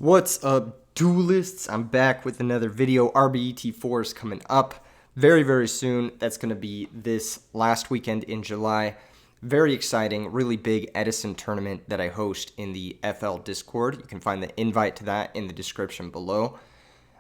What's up, duelists? I'm back with another video. RBET4 is coming up very, very soon. That's going to be this last weekend in July. Very exciting, really big Edison tournament that I host in the FL Discord. You can find the invite to that in the description below.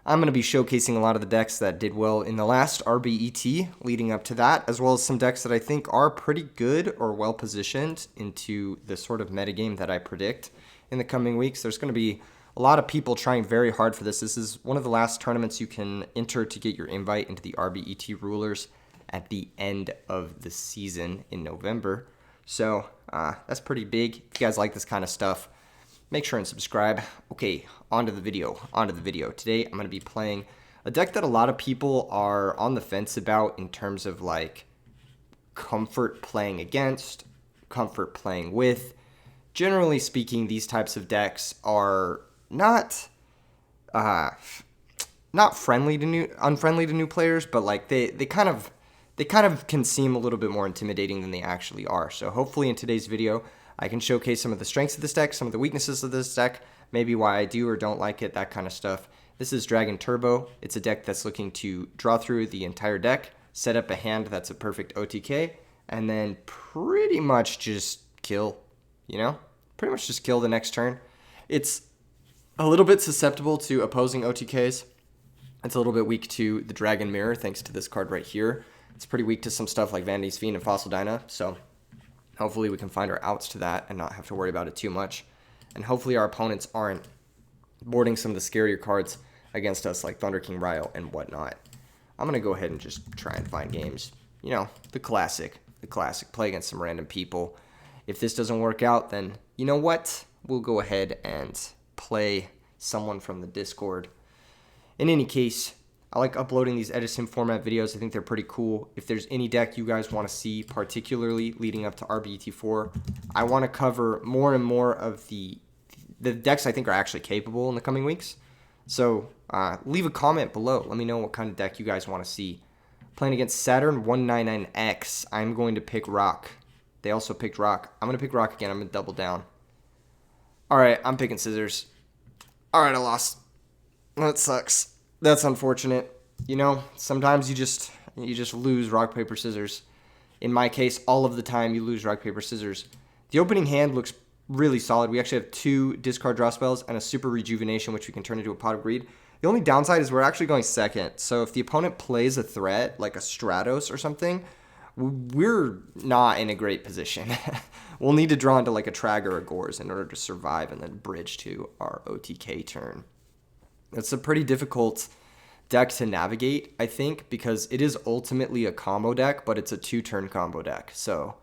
I'm going to be showcasing a lot of the decks that did well in the last RBET leading up to that, as well as some decks that I think are pretty good or well positioned into the sort of metagame that I predict in the coming weeks. There's going to be a lot of people trying very hard for this. This is one of the last tournaments you can enter to get your invite into the RBET rulers at the end of the season in November. So that's pretty big. If you guys like this kind of stuff, make sure and subscribe. Okay, on to the video. Today I'm going to be playing a deck that a lot of people are on the fence about in terms of like comfort playing against, comfort playing with. Generally speaking, these types of decks are not unfriendly to new players, but like they kind of can seem a little bit more intimidating than they actually are. So hopefully in today's video, I can showcase some of the strengths of this deck, some of the weaknesses of this deck, maybe why I do or don't like it, that kind of stuff. This is Dragon Turbo. It's a deck that's looking to draw through the entire deck, set up a hand that's a perfect OTK, and then pretty much just kill, Pretty much just kill the next turn. It's a little bit susceptible to opposing OTKs. It's a little bit weak to the Dragon Mirror, thanks to this card right here. It's pretty weak to some stuff like Vanity's Fiend and Fossil Dyna, so hopefully we can find our outs to that and not have to worry about it too much. And hopefully our opponents aren't boarding some of the scarier cards against us like Thunder King Ryo and whatnot. I'm going to go ahead and just try and find games. The classic. Play against some random people. If this doesn't work out, then you know what? We'll go ahead and play someone from the Discord. In any case, I like uploading these Edison format videos. I think they're pretty cool. If there's any deck you guys want to see, particularly leading up to RBET4, I want to cover more and more of the decks I think are actually capable in the coming weeks. So leave a comment below. Let me know what kind of deck you guys want to see. Playing against Saturn 199X, I'm going to pick Rock. They also picked Rock. I'm going to pick Rock again. I'm going to double down. All right, I'm picking Scissors. All right, I lost. That sucks. That's unfortunate. Sometimes you just lose rock, paper, scissors. In my case, all of the time you lose rock, paper, scissors. The opening hand looks really solid. We actually have 2 discard draw spells and a super rejuvenation, which we can turn into a Pot of Greed. The only downside is we're actually going second. So if the opponent plays a threat, like a Stratos or something, we're not in a great position. We'll need to draw into like a Trag or a Gores in order to survive and then bridge to our OTK turn. It's a pretty difficult deck to navigate, I think, because it is ultimately a combo deck, but it's a 2-turn combo deck. So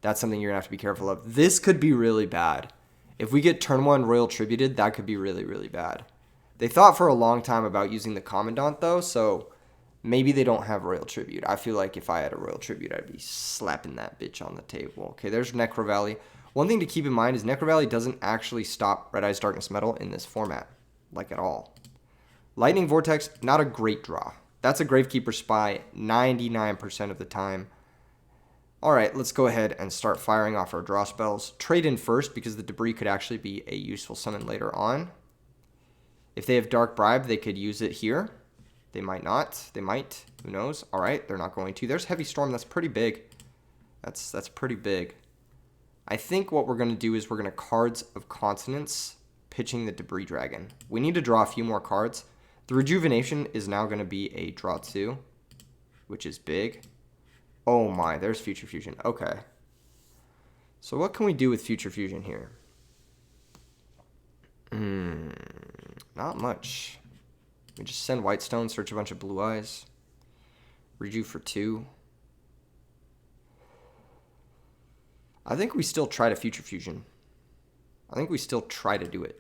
that's something you're going to have to be careful of. This could be really bad. If we get turn 1 Royal Tributed, that could be really, really bad. They thought for a long time about using the Commandant, though, so maybe they don't have Royal Tribute. I feel like if I had a Royal Tribute, I'd be slapping that bitch on the table. Okay, there's Necro Valley. One thing to keep in mind is Necro Valley doesn't actually stop Red Eyes Darkness Metal in this format, like at all. Lightning Vortex, not a great draw. That's a Gravekeeper Spy 99% of the time. All right, let's go ahead and start firing off our draw spells. Trade in first because the Debris could actually be a useful summon later on. If they have Dark Bribe, they could use it here. They might not. They might. Who knows? All right, they're not going to. There's Heavy Storm. That's pretty big. That's pretty big. I think what we're going to do is we're going to Cards of Consonance, pitching the Debris Dragon. We need to draw a few more cards. The Rejuvenation is now going to be a draw 2, which is big. Oh my, there's Future Fusion. Okay. So what can we do with Future Fusion here? Not much. We just send Whitestone, search a bunch of Blue Eyes. Reju for 2. I think we still try to Future Fusion. I think we still try to do it.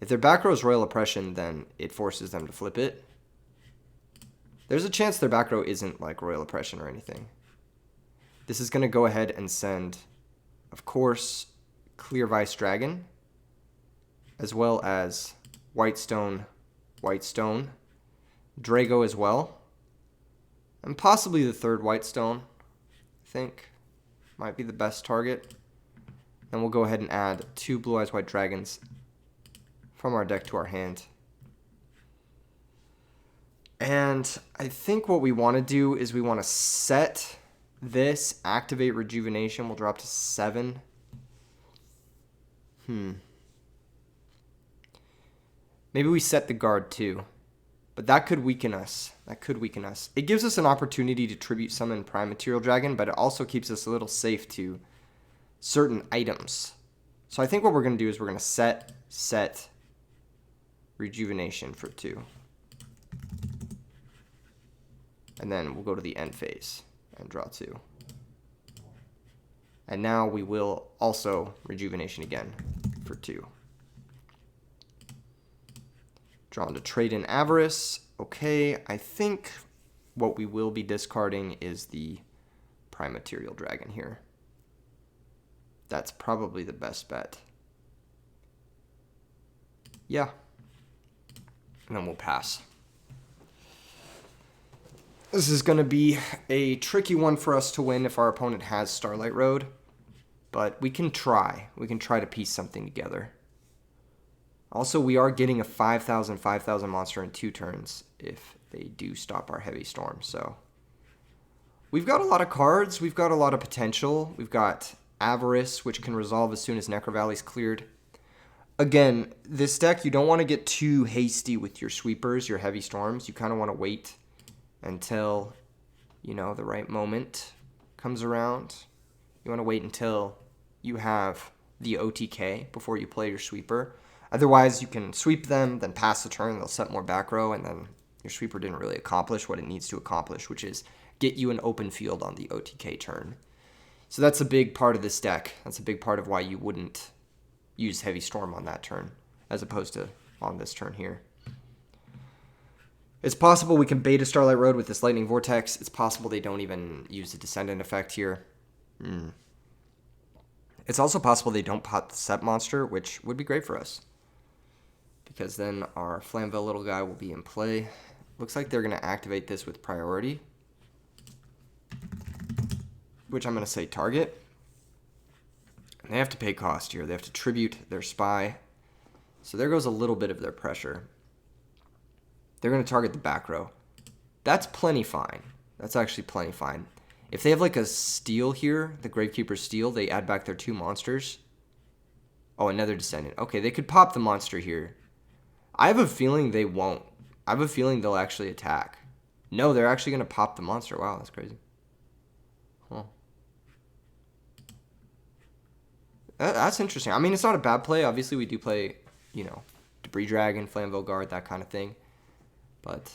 If their back row is Royal Oppression, then it forces them to flip it. There's a chance their back row isn't like Royal Oppression or anything. This is going to go ahead and send, of course, Clear Vice Dragon, as well as Whitestone, Drago as well, and possibly the 3rd Whitestone, I think, might be the best target. Then we'll go ahead and add 2 Blue Eyes White Dragons from our deck to our hand. And I think what we want to do is we want to set this, activate Rejuvenation. We'll drop to 7. Maybe we set the guard too. But that could weaken us. That could weaken us. It gives us an opportunity to tribute summon Prime Material Dragon, but it also keeps us a little safe to certain items. So I think what we're going to do is we're going to set Rejuvenation for 2. And then we'll go to the end phase and draw 2. And now we will also Rejuvenation again for 2. Drawn to trade in Avarice. Okay, I think what we will be discarding is the Prime Material Dragon here. That's probably the best bet. Yeah. And then we'll pass. This is going to be a tricky one for us to win if our opponent has Starlight Road. But we can try. We can try to piece something together. Also, we are getting a 5,000 monster in 2 turns if they do stop our Heavy Storm. So we've got a lot of cards. We've got a lot of potential. We've got Avarice, which can resolve as soon as Necro Valley's cleared. Again, this deck, you don't want to get too hasty with your sweepers, your Heavy Storms. You kind of want to wait until, you know, the right moment comes around. You want to wait until you have the OTK before you play your sweeper. Otherwise, you can sweep them, then pass the turn, they'll set more back row, and then your sweeper didn't really accomplish what it needs to accomplish, which is get you an open field on the OTK turn. So that's a big part of this deck. That's a big part of why you wouldn't use Heavy Storm on that turn, as opposed to on this turn here. It's possible we can bait a Starlight Road with this Lightning Vortex. It's possible they don't even use the Descendant effect here. It's also possible they don't pop the Set Monster, which would be great for us, because then our Flamvell little guy will be in play. Looks like they're going to activate this with priority, which I'm going to say target. And they have to pay cost here. They have to tribute their spy. So there goes a little bit of their pressure. They're going to target the back row. That's plenty fine. That's actually plenty fine. If they have like a steal here, the Gravekeeper's steal, they add back their 2 monsters. Oh, another Descendant. Okay, they could pop the monster here. I have a feeling they won't. I have a feeling they'll actually attack. No, they're actually going to pop the monster. Wow, that's crazy. Huh. That's interesting. I mean, it's not a bad play. Obviously, we do play, you know, Debris Dragon, Flamvell Guard, that kind of thing. But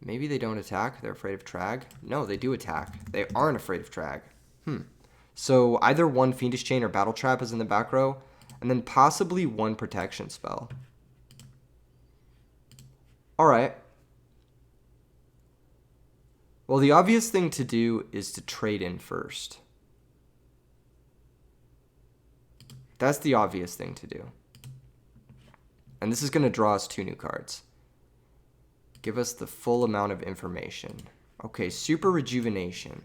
maybe they don't attack. They're afraid of Trag. No, they do attack. They aren't afraid of Trag. So either 1 Fiendish Chain or Battle Trap is in the back row, and then possibly 1 protection spell. Alright. Well, the obvious thing to do is to trade in first. That's the obvious thing to do. And this is going to draw us 2 new cards. Give us the full amount of information. Okay, Super Rejuvenation.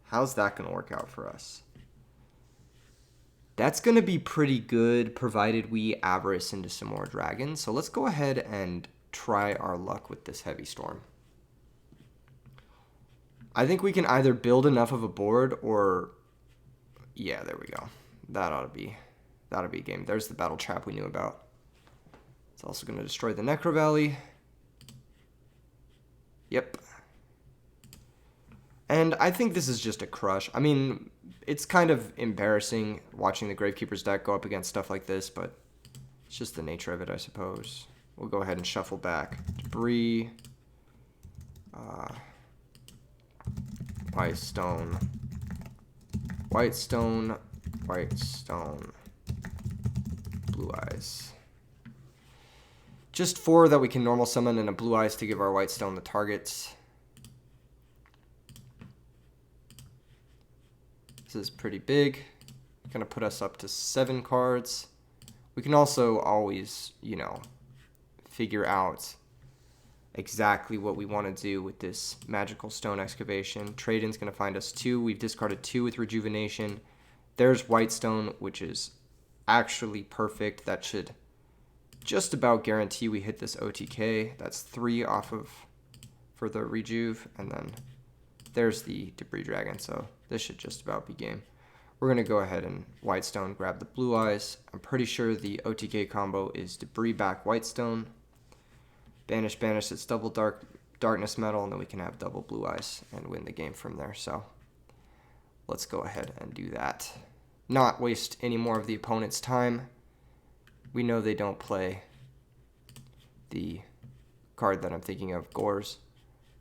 How's that going to work out for us? That's going to be pretty good, provided we Avarice into some more dragons. So let's go ahead and try our luck with this Heavy Storm. I think we can either build enough of a board or... Yeah, there we go. That ought to be a game. There's the Battle Trap we knew about. It's also going to destroy the Necro Valley. Yep. And I think this is just a crush. I mean, it's kind of embarrassing watching the Gravekeeper's deck go up against stuff like this, but it's just the nature of it, I suppose. We'll go ahead and shuffle back. Debris. White Stone. White Stone. White Stone. Blue Eyes. Just 4 that we can normal summon and a Blue Eyes to give our White Stone the targets. This is pretty big. Gonna put us up to 7 cards. We can also always, you know, figure out exactly what we want to do with this Magical Stone Excavation. Trade-in's gonna find us 2. We've discarded 2 with Rejuvenation. There's White Stone, which is actually perfect. That should just about guarantee we hit this OTK. That's 3 off of for the rejuve, and then there's the debris dragon, so this should just about be game. We're going to go ahead and Whitestone, grab the blue eyes. I'm pretty sure the OTK combo is debris back Whitestone. Banish, banish, it's double darkness metal, and then we can have double blue eyes and win the game from there. So let's go ahead and do that. Not waste any more of the opponent's time. We know they don't play the card that I'm thinking of, Gores,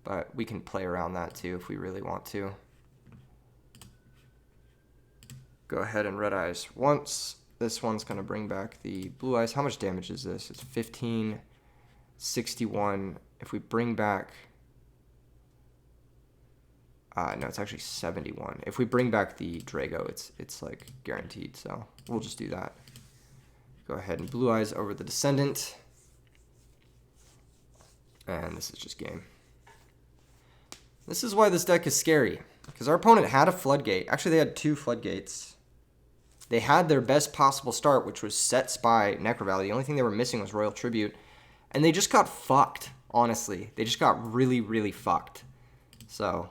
but we can play around that too if we really want to. Go ahead and red eyes once. This one's going to bring back the blue eyes. How much damage is this? It's 15, 61. If we bring back... no, it's actually 71. If we bring back the Drago, it's like guaranteed, so we'll just do that. Go ahead and blue eyes over the Descendant. And this is just game. This is why this deck is scary, because our opponent had a Floodgate. Actually, they had 2 Floodgates. They had their best possible start, which was Set Spy, Necro Valley. The only thing they were missing was Royal Tribute. And they just got fucked, honestly. They just got really, really fucked. So,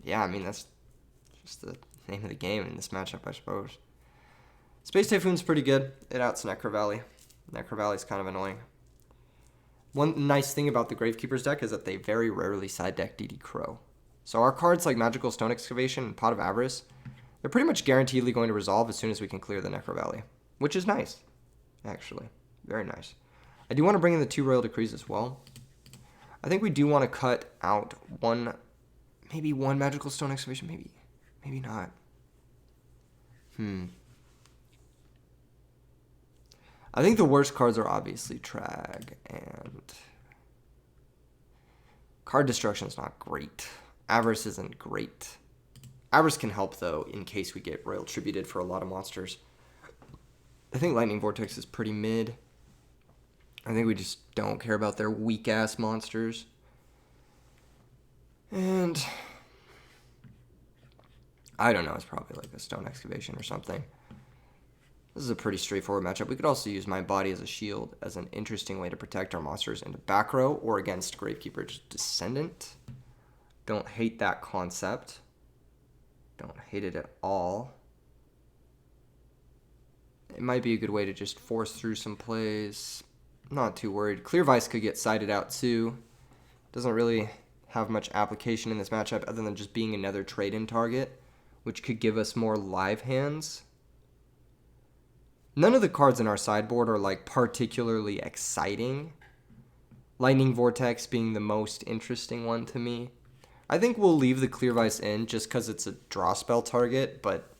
yeah, I mean, that's just the name of the game in this matchup, I suppose. Space Typhoon's pretty good. It outs Necro Valley. Necro Valley's kind of annoying. One nice thing about the Gravekeeper's deck is that they very rarely side deck DD Crow. So our cards like Magical Stone Excavation and Pot of Avarice, they're pretty much guaranteedly going to resolve as soon as we can clear the Necro Valley, which is nice, actually. Very nice. I do want to bring in the 2 Royal Decrees as well. I think we do want to cut out maybe one Magical Stone Excavation, maybe not. I think the worst cards are obviously Trag, and Card Destruction is not great. Avarice isn't great. Avarice can help, though, in case we get Royal Tributed for a lot of monsters. I think Lightning Vortex is pretty mid. I think we just don't care about their weak-ass monsters. And I don't know, it's probably like a Stone Excavation or something. This is a pretty straightforward matchup. We could also use My Body as a shield as an interesting way to protect our monsters into back row or against Gravekeeper's Descendant. Don't hate that concept. Don't hate it at all. It might be a good way to just force through some plays. Not too worried. Clear Vice could get sided out too. Doesn't really have much application in this matchup other than just being another trade-in target, which could give us more live hands. None of the cards in our sideboard are like particularly exciting. Lightning Vortex being the most interesting one to me. I think we'll leave the Clear Vice in just because it's a draw spell target, but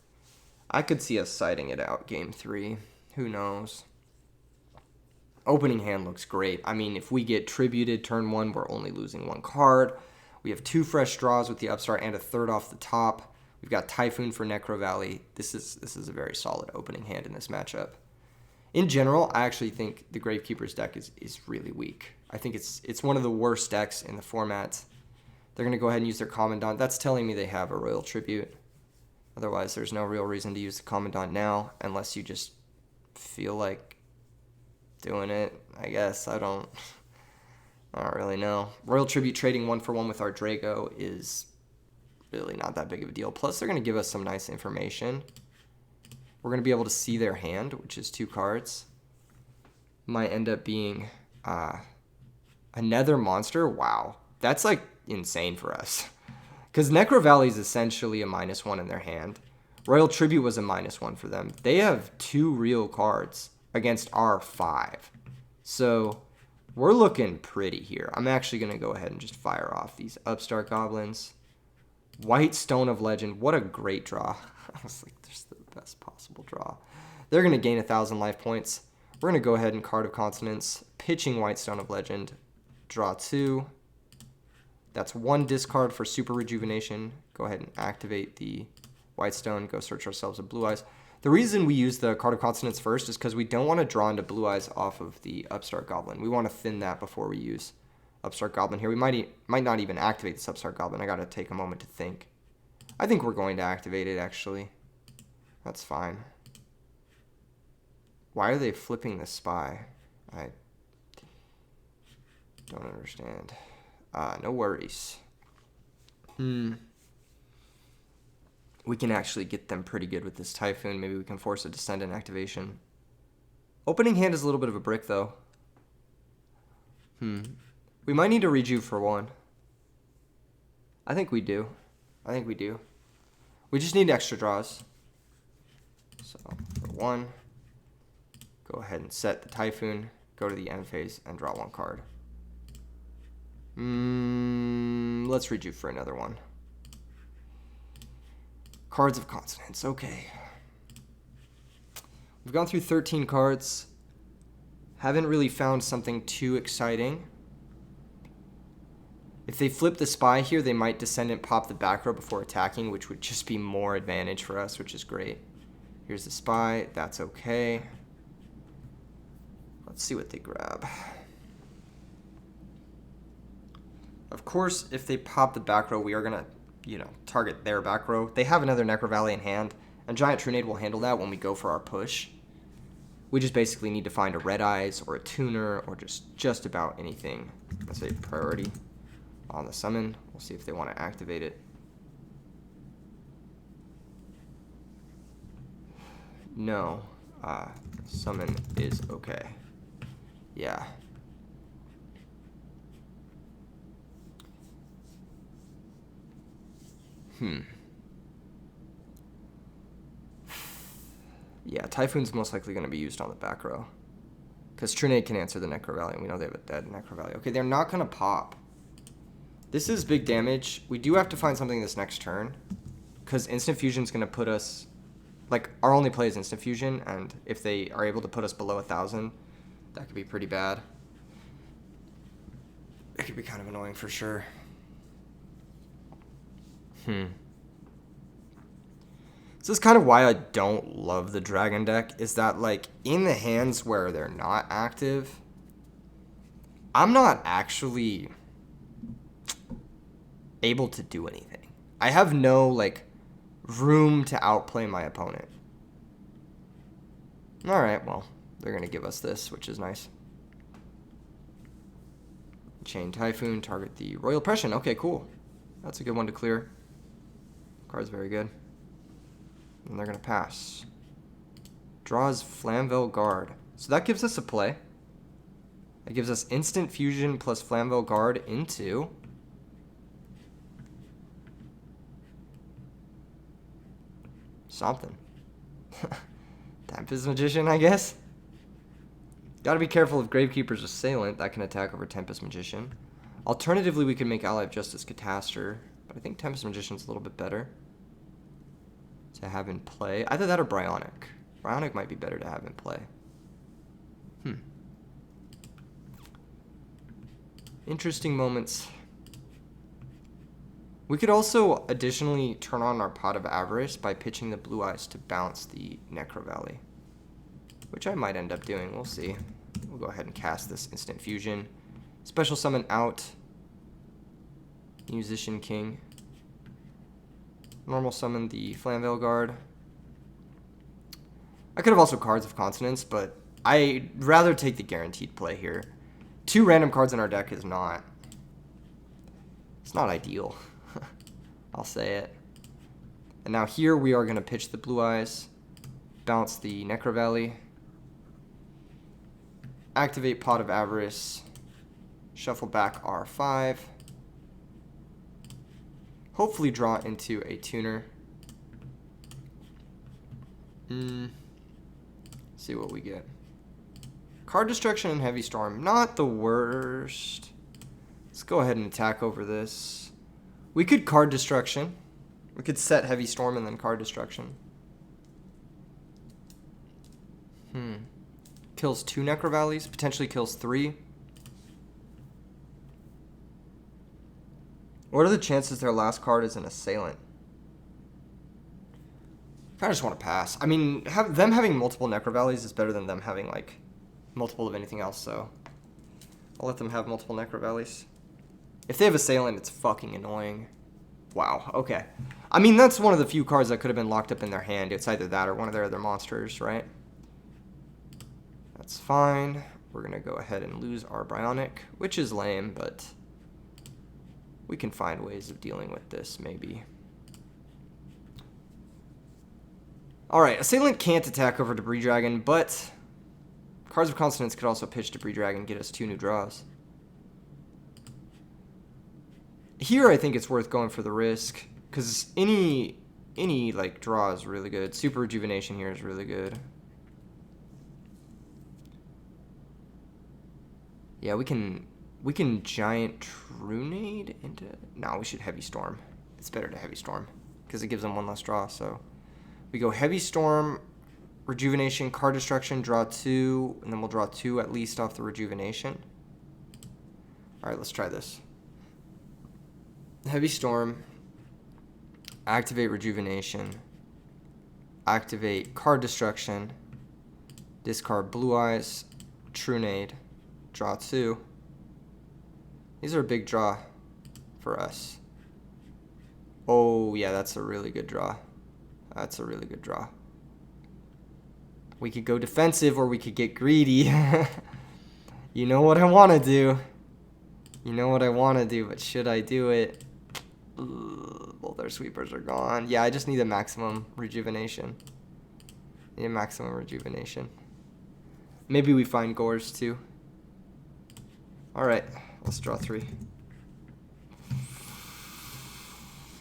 I could see us siding it out game 3. Who knows? Opening hand looks great. I mean, if we get tributed turn 1, we're only losing 1 card. We have 2 fresh draws with the upstart and a 3rd off the top. We've got Typhoon for Necro Valley. This is a very solid opening hand in this matchup. In general, I actually think the Gravekeeper's deck is really weak. I think it's one of the worst decks in the format. They're going to go ahead and use their Commandant. That's telling me they have a Royal Tribute. Otherwise, there's no real reason to use the Commandant now unless you just feel like doing it, I guess. I don't really know. Royal Tribute trading 1-for-1 with our Drago is really not that big of a deal. Plus, they're going to give us some nice information. We're going to be able to see their hand, which is 2 cards. Might end up being another monster. Wow. That's like insane for us. Because Necro Valley is essentially a -1 in their hand. Royal Tribute was a -1 for them. They have 2 real cards against our 5. So we're looking pretty here. I'm actually going to go ahead and just fire off these Upstart Goblins. White Stone of Legend. What a great draw. I was like, there's the best possible draw. They're going to gain 1,000 life points. We're going to go ahead and Card of Consonance. Pitching White Stone of Legend. Draw 2. That's 1 discard for Super Rejuvenation. Go ahead and activate the White Stone. Go search ourselves a Blue Eyes. The reason we use the Card of Consonance first is because we don't want to draw into Blue Eyes off of the Upstart Goblin. We want to thin that before we use Upstart Goblin here. We might not even activate this Upstart Goblin. I got to take a moment to think. I think we're going to activate it, actually. That's fine. Why are they flipping the spy? I don't understand. No worries. We can actually get them pretty good with this Typhoon. Maybe we can force a Descendant activation. Opening hand is a little bit of a brick, though. We might need a Reju for one. I think we do. We just need extra draws. So, for one, go ahead and set the Typhoon, go to the end phase, and draw one card. Let's Reju for another one. Cards of Consonance, okay. We've gone through 13 cards. Haven't really found something too exciting. If they flip the spy here, they might Descendant pop the back row before attacking, which would just be more advantage for us, which is great. Here's the spy. That's okay. Let's see what they grab. Of course, if they pop the back row, we are going to, target their back row. They have another Necro Valley in hand, and Giant Trunade will handle that when we go for our push. We just basically need to find a Red Eyes or a Tuner or just about anything. That's a priority on the summon. We'll see if they want to activate it. No. Summon is okay. Yeah. Yeah, Typhoon's most likely going to be used on the back row. Because Trunade can answer the Necro Valley, and we know they have a dead Necro Valley. Okay, they're not going to pop. This is big damage. We do have to find something this next turn. Because Instant Fusion's going to put us... Like, our only play is Instant Fusion, and if they are able to put us below 1,000, that could be pretty bad. It could be kind of annoying for sure. This is kind of why I don't love the Dragon deck, is that, like, in the hands where they're not active, I'm not actually able to do anything. I have no, like, room to outplay my opponent. Alright, well, they're going to give us this, which is nice. Chain Typhoon, target the Royal Oppression. Okay, cool. That's a good one to clear. Card's very good. And they're going to pass. Draws Flamvell Guard. So that gives us a play. That gives us Instant Fusion plus Flamvell Guard into... something. Tempest Magician, I guess? Gotta be careful of Gravekeeper's Assailant. That can attack over Tempest Magician. Alternatively, we could make Ally of Justice Catastor. But I think Tempest Magician's a little bit better to have in play. Either that or Bryonic. Bryonic might be better to have in play. Interesting moments. We could also additionally turn on our Pot of Avarice by pitching the Blue Eyes to bounce the Necro Valley, which I might end up doing. We'll see. We'll go ahead and cast this Instant Fusion. Special summon out Musician King. Normal summon the Flamvell Guard. I could have also Cards of Consonance, but I'd rather take the guaranteed play here. 2 random cards in our deck is not... It's not ideal. I'll say it. And now here we are going to pitch the Blue Eyes. Bounce the Necro Valley. Activate Pot of Avarice. Shuffle back R5. Hopefully draw into a Tuner. See what we get. Card Destruction and Heavy Storm. Not the worst. Let's go ahead and attack over this. We could Card Destruction. We could set Heavy Storm and then Card Destruction. Kills 2 Necro Valleys. Potentially kills 3. What are the chances their last card is an Assailant? I just want to pass. I mean, them having multiple Necro Valleys is better than them having, like, multiple of anything else, so I'll let them have multiple Necro Valleys. If they have Assailant, it's fucking annoying. Wow, okay. I mean, that's one of the few cards that could have been locked up in their hand. It's either that or one of their other monsters, right? That's fine. We're going to go ahead and lose our Bionic, which is lame, but we can find ways of dealing with this, maybe. Alright, Assailant can't attack over Debris Dragon, but Cards of Consonance could also pitch Debris Dragon, get us 2 new draws. Here, I think it's worth going for the risk, because any like draw is really good. Super Rejuvenation here is really good. Yeah, we can Giant Trunade into... No, we should Heavy Storm. It's better to Heavy Storm, because it gives them 1 less draw, so... We go Heavy Storm, Rejuvenation, Card Destruction, draw 2, and then we'll draw 2 at least off the Rejuvenation. Alright, let's try this. Heavy Storm, activate Rejuvenation, activate Card Destruction, discard Blue Eyes, Trunade, draw 2. These are a big draw for us. Oh, yeah, that's a really good draw. That's a really good draw. We could go defensive or we could get greedy. You know what I want to do. You know what I want to do, but should I do it? Both our sweepers are gone. Yeah, I just need a maximum rejuvenation. Need a maximum rejuvenation. Maybe we find Gores too. Alright, let's draw 3.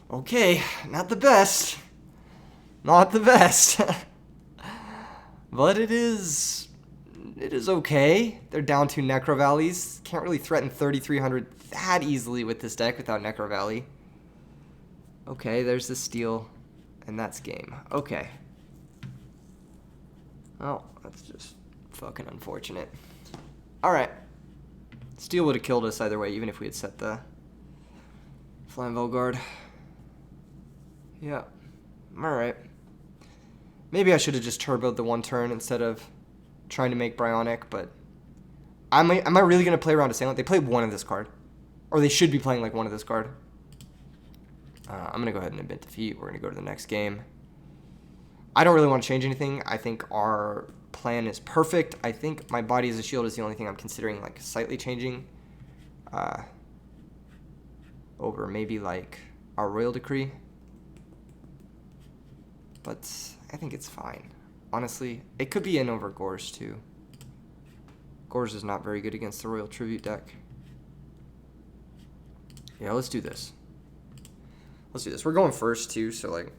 Okay, not the best. Not the best. But it is okay. They're down 2 Necro Valleys. Can't really threaten 3,300 that easily with this deck without Necro Valley. Okay, there's the steal, and that's game. Okay. Oh, that's just fucking unfortunate. Alright. Steal would have killed us either way, even if we had set the Flambeau Guard. Yeah. Alright. Maybe I should have just turboed the 1 turn instead of trying to make Bionic, but am I really going to play around Assailant? They played 1 of this card. Or they should be playing like 1 of this card. I'm going to go ahead and admit defeat. We're going to go to the next game. I don't really want to change anything. I think our plan is perfect. I think my Body as a Shield is the only thing I'm considering like slightly changing over maybe like our Royal Decree. But I think it's fine. Honestly, it could be in over Gores too. Gores is not very good against the Royal Tribute deck. Yeah, let's do this. Let's do this. We're going first too, so like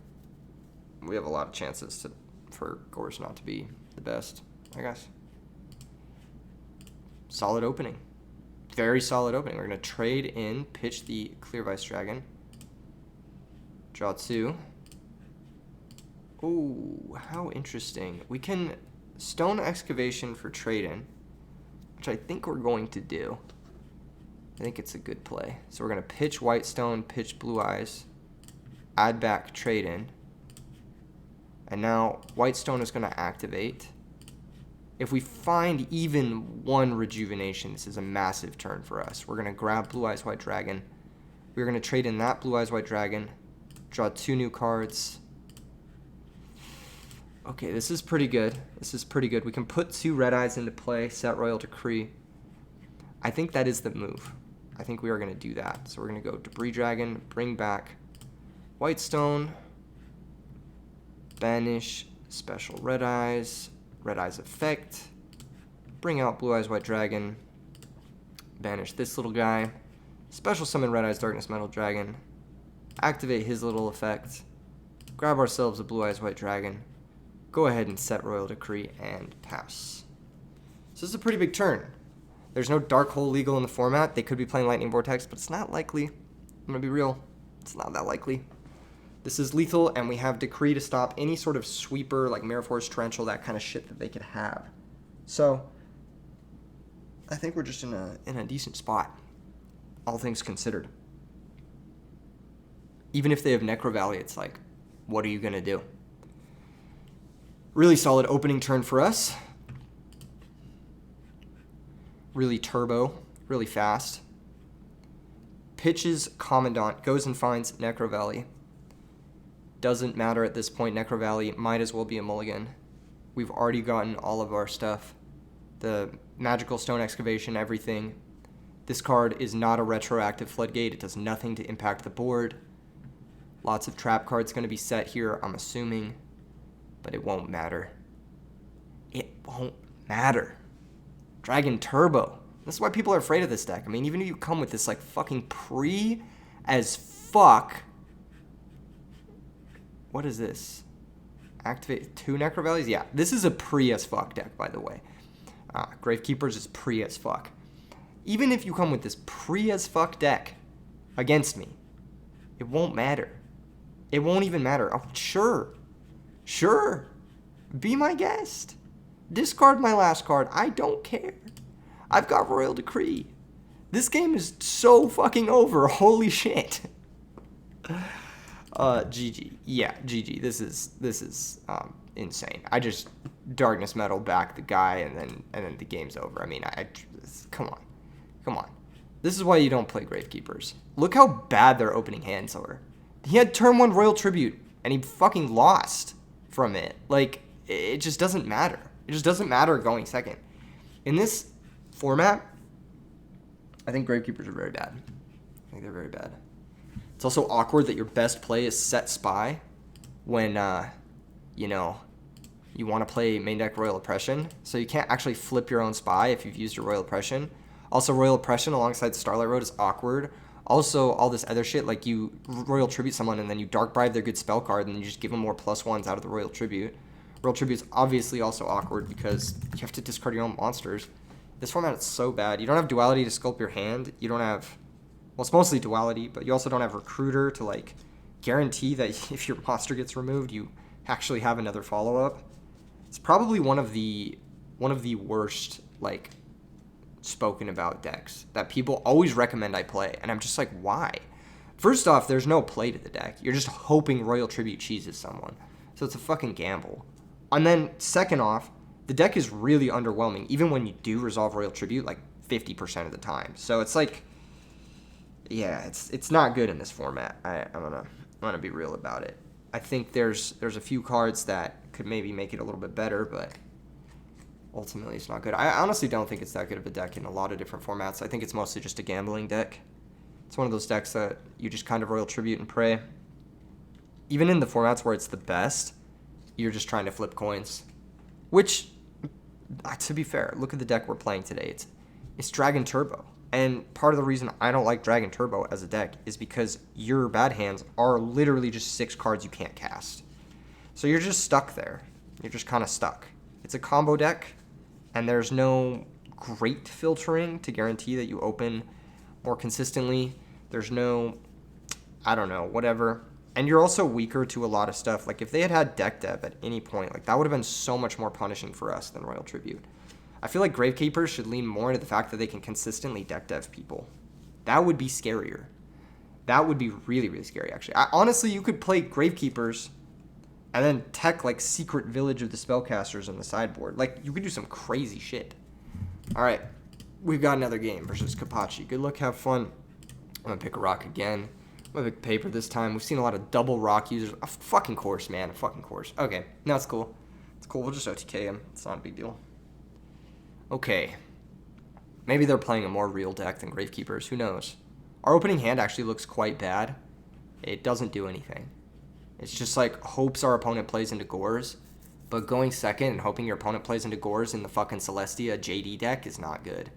we have a lot of chances for Gores not to be the best, I guess. Solid opening. Very solid opening. We're going to trade in, pitch the Clear Vice Dragon. Draw 2. Ooh, how interesting. We can Stone Excavation for trade-in, which I think we're going to do. I think it's a good play. So we're going to pitch White Stone, pitch Blue Eyes, add back trade-in. And now White Stone is going to activate. If we find even 1 rejuvenation, this is a massive turn for us. We're going to grab Blue Eyes White Dragon. We're going to trade in that Blue Eyes White Dragon, draw 2 new cards. Okay, this is pretty good. This is pretty good. We can put 2 Red Eyes into play, set Royal Decree. I think that is the move. I think we are going to do that. So we're going to go Debris Dragon, bring back White Stone, banish special Red Eyes effect, bring out Blue Eyes White Dragon, banish this little guy, special summon Red Eyes Darkness Metal Dragon, activate his little effect, grab ourselves a Blue Eyes White Dragon, go ahead and set Royal Decree and pass. So this is a pretty big turn. There's no Dark Hole legal in the format. They could be playing Lightning Vortex, but it's not likely. I'm going to be real. It's not that likely. This is lethal, and we have Decree to stop any sort of sweeper, like Mirror Force, Torrential, that kind of shit that they could have. So, I think we're just in a decent spot, all things considered. Even if they have Necro Valley, it's like, what are you going to do? Really solid opening turn for us. Really turbo, really fast. Pitches Commandant, goes and finds Necro Valley. Doesn't matter at this point. Necro Valley might as well be a mulligan. We've already gotten all of our stuff. the magical stone excavation, everything. This card is not a retroactive floodgate. It does nothing to impact the board. Lots of trap cards going to be set here, I'm assuming. But it won't matter. It won't matter. Dragon Turbo. This is why people are afraid of this deck. I mean, even if you come with this, like, fucking pre as fuck. What is this? Activate 2 Necro Valleys? Yeah, this is a pre as fuck deck, by the way. Gravekeepers is pre as fuck. Even if you come with this pre as fuck deck against me, it won't matter. It won't even matter. Oh, sure. Sure. Be my guest. Discard my last card. I don't care. I've got Royal Decree. This game is so fucking over. Holy shit. GG. Yeah, GG. This is insane. I just Darkness Metal back the guy and then the game's over. I mean, come on. This is why you don't play Gravekeepers. Look how bad their opening hands are. He had turn 1 Royal Tribute and he fucking lost from it. Like, it just doesn't matter. It just doesn't matter going second. In this format, I think Gravekeepers are very bad. I think they're very bad. It's also awkward that your best play is set Spy when, you want to play main deck Royal Oppression. So you can't actually flip your own Spy if you've used your Royal Oppression. Also, Royal Oppression alongside Starlight Road is awkward. Also, all this other shit, like you Royal Tribute someone and then you Dark Bribe their good spell card and you just give them more +1s out of the Royal Tribute. Royal Tribute is obviously also awkward because you have to discard your own monsters. This format is so bad. You don't have Duality to sculpt your hand. You don't have... Well, it's mostly Duality, but you also don't have Recruiter to, like, guarantee that if your monster gets removed, you actually have another follow-up. It's probably one of the worst, like, spoken about decks that people always recommend I play, and I'm just like, why? First off, there's no play to the deck. You're just hoping Royal Tribute cheeses someone. So it's a fucking gamble. And then, second off, the deck is really underwhelming, even when you do resolve Royal Tribute, like, 50% of the time. So it's like... Yeah, it's not good in this format. I'm gonna be real about it. I think there's a few cards that could maybe make it a little bit better, but ultimately it's not good. I honestly don't think it's that good of a deck in a lot of different formats. I think it's mostly just a gambling deck. It's one of those decks that you just kind of Royal Tribute and pray. Even in the formats where it's the best, you're just trying to flip coins. Which, to be fair, look at the deck we're playing today. It's Dragon Turbo. And part of the reason I don't like Dragon Turbo as a deck is because your bad hands are literally just 6 cards you can't cast. So you're just stuck there. You're just kind of stuck. It's a combo deck, and there's no great filtering to guarantee that you open more consistently. There's no, I don't know, whatever. And you're also weaker to a lot of stuff. Like, if they had deck dev at any point, like, that would have been so much more punishing for us than Royal Tribute. I feel like Gravekeepers should lean more into the fact that they can consistently deck dev people. That would be scarier. That would be really, really scary, actually. Honestly, you could play Gravekeepers and then tech, like, Secret Village of the Spellcasters on the sideboard. Like, you could do some crazy shit. All right, we've got another game versus Kapachi. Good luck, have fun. I'm going to pick a rock again. I'm going to pick paper this time. We've seen a lot of double rock users. A fucking course, man. A fucking course. Okay, no, it's cool. It's cool. We'll just OTK him. It's not a big deal. Okay, maybe they're playing a more real deck than Gravekeepers. Who knows? Our opening hand actually looks quite bad. It doesn't do anything. It's just like hopes our opponent plays into Gores, but going second and hoping your opponent plays into Gores in the fucking Celestia JD deck is not good.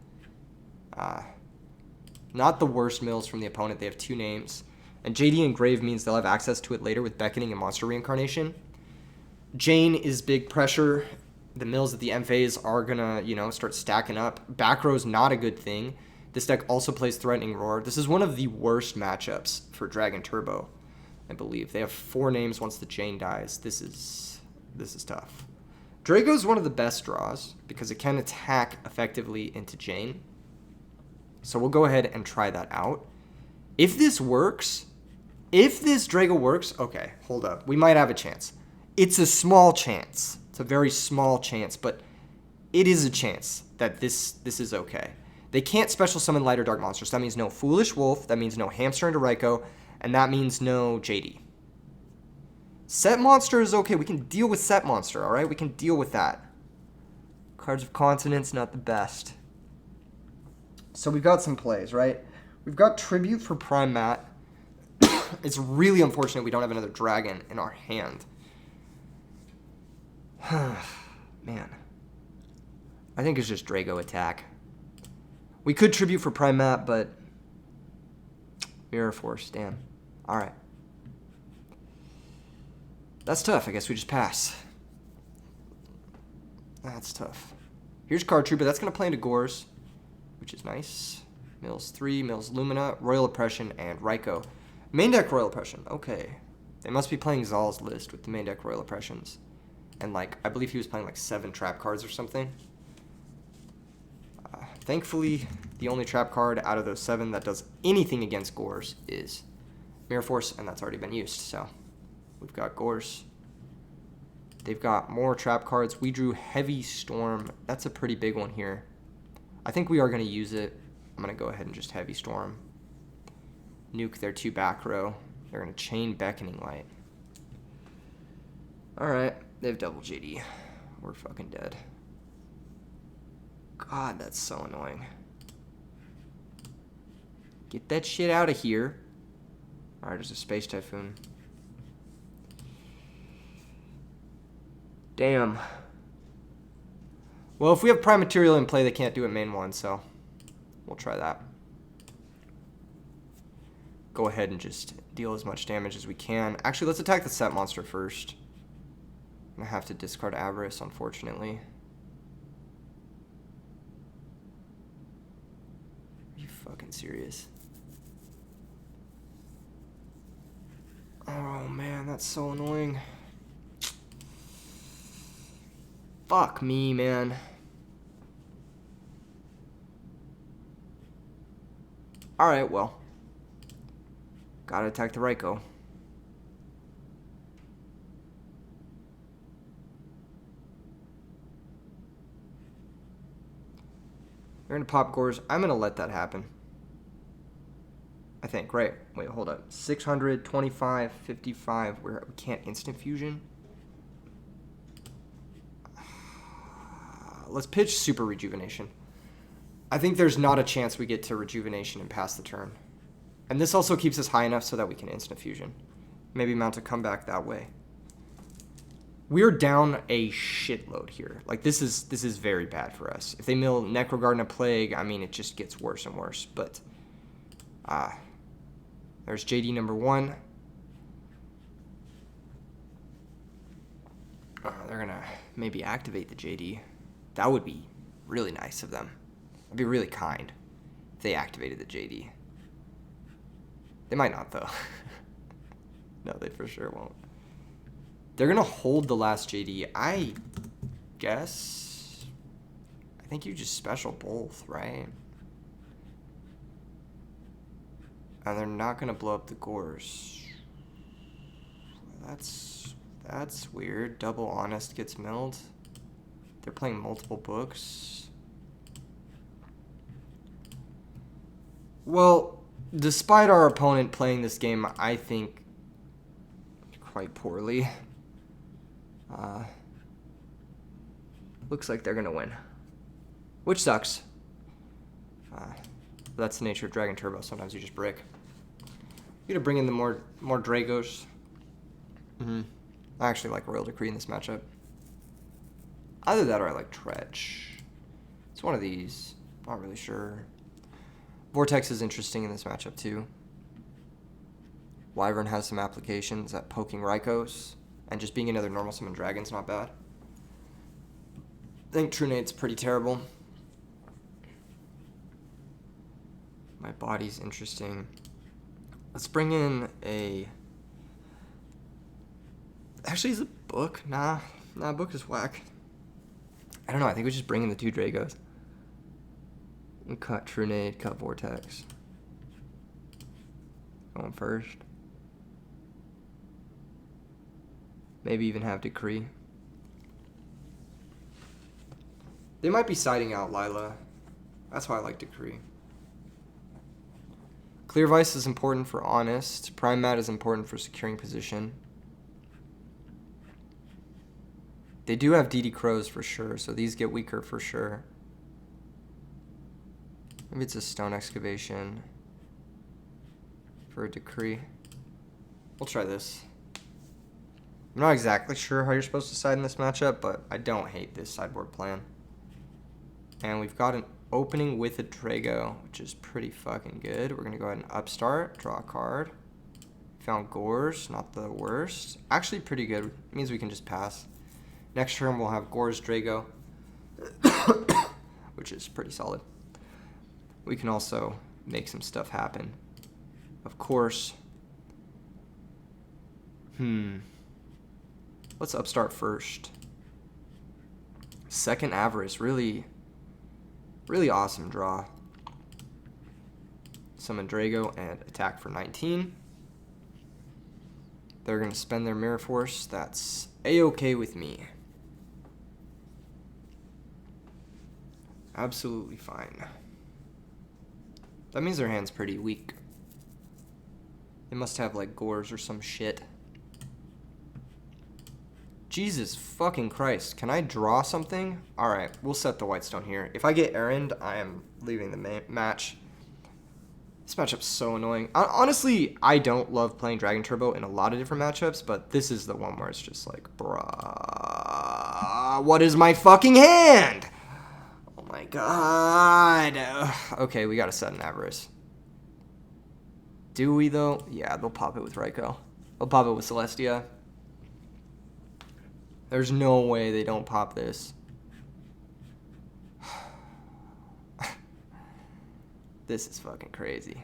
Not the worst mills from the opponent. They have 2 names. And JD Engrave means they'll have access to it later with Beckoning and Monster Reincarnation. Jane is big pressure. The mills at the end phase are going to, start stacking up. Back row's not a good thing. This deck also plays Threatening Roar. This is one of the worst matchups for Dragon Turbo, I believe. They have 4 names once the Jane dies. This is tough. Drago's one of the best draws because it can attack effectively into Jane. So we'll go ahead and try that out. If this works, if this Drago works, okay, hold up. We might have a chance. It's a small chance. It's a very small chance, but it is a chance that this is okay. They can't special summon light or dark monsters. That means no Foolish Wolf. That means no Hamster into Raikou. And that means no JD. Set Monster is okay. We can deal with Set Monster, all right? We can deal with that. Cards of consonants, not the best. So we've got some plays, right? We've got Tribute for Prime Mat. It's really unfortunate we don't have another dragon in our hand. Man. I think it's just Drago attack. We could Tribute for Prime Mat, but... Mirror Force, damn. Alright. That's tough. I guess we just pass. That's tough. Here's Card Trooper. That's going to play into Gores, which is nice. Mills 3, Mills Lumina, Royal Oppression, and Raikou. Main deck Royal Oppression. Okay. They must be playing Zal's list with the main deck Royal Oppressions. And, like, I believe he was playing, like, 7 trap cards or something. Thankfully, the only trap card out of those 7 that does anything against Gores is Mirror Force, and that's already been used. So, we've got Gores. They've got more trap cards. We drew Heavy Storm. That's a pretty big one here. I think we are going to use it. I'm going to go ahead and just Heavy Storm. Nuke their 2 back row. They're going to chain Beckoning Light. Alright, they have double JD. We're fucking dead. God, that's so annoying. Get that shit out of here. Alright, there's a Space Typhoon. Damn. Well, if we have Prime Material in play, they can't do it main 1, so we'll try that. Go ahead and just deal as much damage as we can. Actually, let's attack the set monster first. I'm going to have to discard Avarice, unfortunately. Are you fucking serious? Oh, man, that's so annoying. Fuck me, man. Alright, well. Gotta attack the Raikou. They're gonna pop Gores. I'm gonna let that happen. I think, right? Wait, hold up. 600, 25, 55. We can't instant fusion. Let's pitch Super Rejuvenation. I think there's not a chance we get to Rejuvenation and pass the turn. And this also keeps us high enough so that we can instant fusion. Maybe mount a comeback that way. We're down a shitload here. Like, this is very bad for us. If they mill Necrogarden Plague, I mean, it just gets worse and worse. But, there's JD number 1. They're gonna maybe activate the JD. That would be really nice of them. That'd be really kind if they activated the JD. They might not, though. No, they for sure won't. They're going to hold the last JD. I guess. I think you just special both, right? And they're not going to blow up the Gores. That's weird. Double Honest gets milled. They're playing multiple books. Well, despite our opponent playing this game, I think, quite poorly. Looks like they're going to win. Which sucks. That's the nature of Dragon Turbo. Sometimes you just brick. You gotta bring in the more Dragos. I actually like Royal Decree in this matchup. Either that or I like Tretch. It's one of these. Not really sure. Vortex is interesting in this matchup too. Wyvern has some applications at poking Raikous, and just being another normal summon dragon's not bad. I think True Nate's pretty terrible. My body's interesting. Let's bring in a... Actually, is a book? Nah, book is whack. I don't know, I think we just bring in the 2 Dragos. And cut True Nate, cut Vortex. Going first. Maybe even have Decree. They might be siding out Lila. That's why I like Decree. Clear Vice is important for Honest. Prime Mat is important for securing position. They do have DD Crows for sure, so these get weaker for sure. Maybe it's a Stone Excavation for a Decree. We'll try this. I'm not exactly sure how you're supposed to side in this matchup, but I don't hate this sideboard plan. And we've got an opening with a Drago, which is pretty fucking good. We're going to go ahead and upstart, draw a card. Found Gores, not the worst. Actually pretty good. It means we can just pass. Next turn we'll have Gores, Drago, which is pretty solid. We can also make some stuff happen. Of course. Let's upstart first. Second Avarice, really awesome draw. Summon Drago and attack for 19. They're going to spend their Mirror Force. That's A-okay with me. Absolutely fine. That means their hand's pretty weak. They must have like Gores or some shit. Jesus fucking Christ. Can I draw something? Alright, we'll set the Whitestone here. If I get errand, I am leaving the match. This matchup's so annoying. Honestly, I don't love playing Dragon Turbo in a lot of different matchups, but this is the one where it's just like, bruh, what is my fucking hand? Oh my god. Okay, we gotta set an Avarice. Do we though? Yeah, they'll pop it with Raikou. They'll pop it with Celestia. There's no way they don't pop this. This is fucking crazy.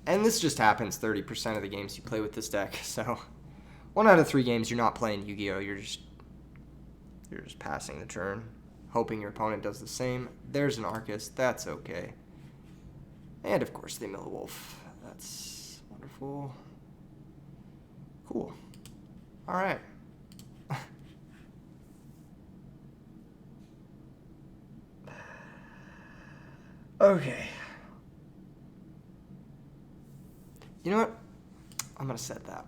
And this just happens 30% of the games you play with this deck. So 1 out of 3 games you're not playing Yu-Gi-Oh! You're just passing the turn, hoping your opponent does the same. There's an Arcus. That's okay. And of course they mill a wolf. That's wonderful. Cool. All right. Okay. You know what? I'm going to set that.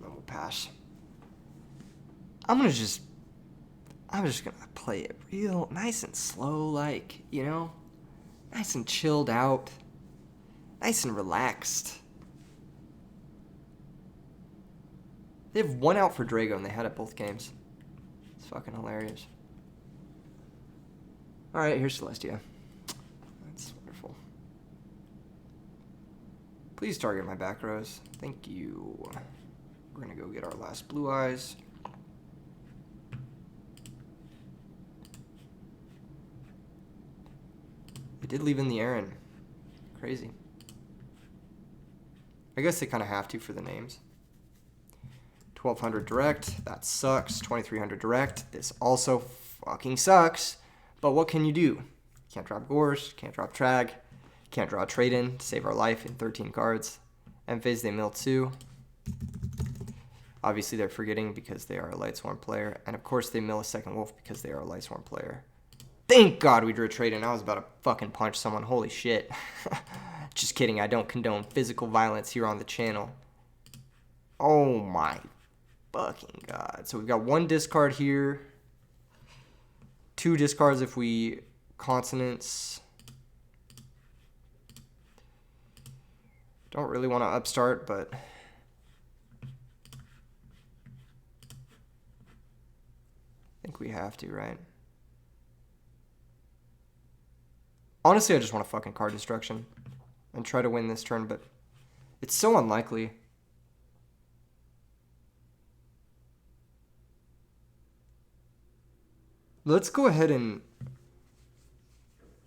Then we'll pass. I'm just going to play it real nice and slow, like, you know? Nice and chilled out. Nice and relaxed. They have 1 out for Drago, and they had it both games. It's fucking hilarious. Alright, here's Celestia. That's wonderful. Please target my back rows. Thank you. We're going to go get our last Blue Eyes. They did leave in the Aaron. Crazy. I guess they kind of have to for the names. 1200 direct, that sucks. 2300 direct, this also fucking sucks. But what can you do? Can't drop Gores, can't drop Trag, can't draw a trade-in to save our life in 13 cards. Emphase, they mill 2. Obviously they're forgetting because they are a Lightsworn player. And of course they mill a second Wolf because they are a Lightsworn player. Thank God we drew a trade-in. I was about to fucking punch someone. Holy shit. Just kidding, I don't condone physical violence here on the channel. Oh my fucking God. So we've got 1 discard here. 2 discards if we consonants. Don't really want to upstart, but I think we have to, right? Honestly, I just want to fucking card destruction and try to win this turn, but it's so unlikely. Let's go ahead and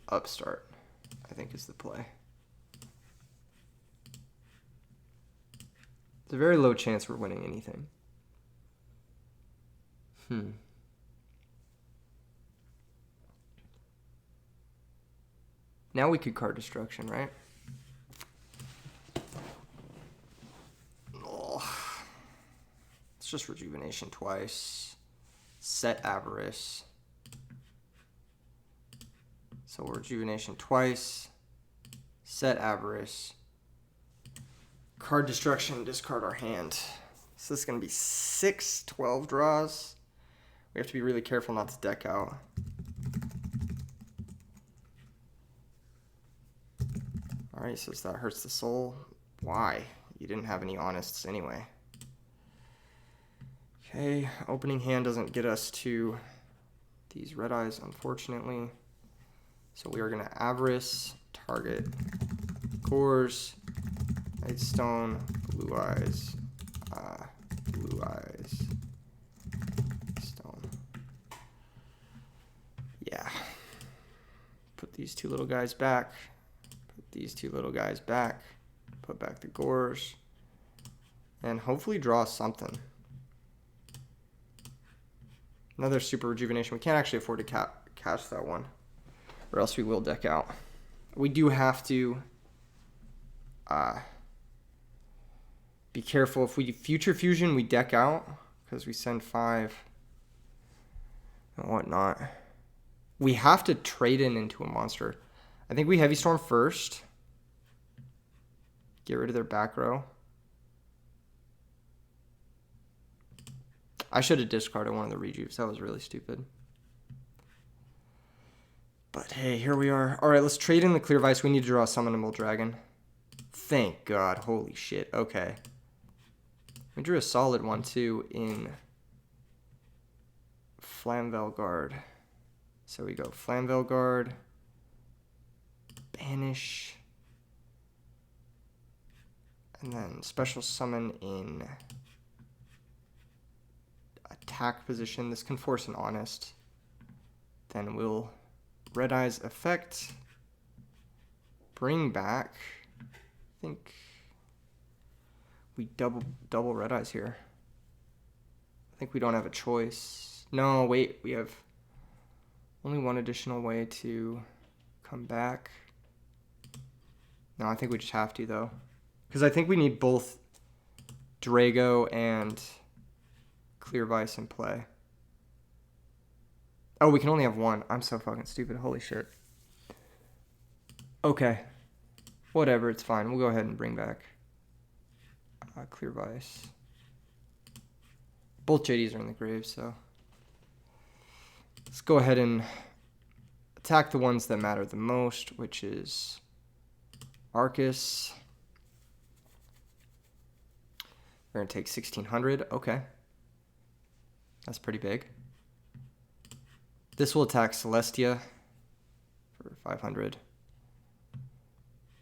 upstart, I think is the play. It's a very low chance we're winning anything. Now we could card destruction, right? Oh. It's just rejuvenation twice. Set Avarice. So rejuvenation twice. Set Avarice. Card destruction, discard our hand. So this is going to be 6 12 draws. We have to be really careful not to deck out. Alright, says that hurts the soul. Why? You didn't have any honests anyway. Okay, opening hand doesn't get us to these red eyes, unfortunately. So we are going to avarice, target, cores, Nightstone, blue eyes, stone. Yeah. Put these two little guys back. Put these two little guys back. Put back the gores. And hopefully draw something. Another super rejuvenation. We can't actually afford to catch that one, or else we will deck out. We do have to be careful. If we future fusion, we deck out because we send 5 and whatnot. We have to trade into a monster. I think we heavy storm first. Get rid of their back row. I should have discarded one of the rejuves. That was really stupid. But hey, here we are. All right, let's trade in the clear vice. We need to draw a summonable dragon. Thank God. Holy shit. Okay. We drew a solid one too in Flamvel Guard. So we go Flamvel Guard, banish, and then special summon in attack position. This can force an honest. Then we'll red eyes effect, bring back, I think we double red eyes here. I think we don't have a choice. No, wait, we have only one additional way to come back. No, I think we just have to though, because I think we need both Drago and Clear Vice in play. Oh, we can only have one. I'm so fucking stupid. Holy shit. Okay. Whatever, it's fine. We'll go ahead and bring back Clear Vice. Both JDs are in the grave, so let's go ahead and attack the ones that matter the most, which is Arcus. We're going to take 1600. Okay. That's pretty big. This will attack Celestia for 500.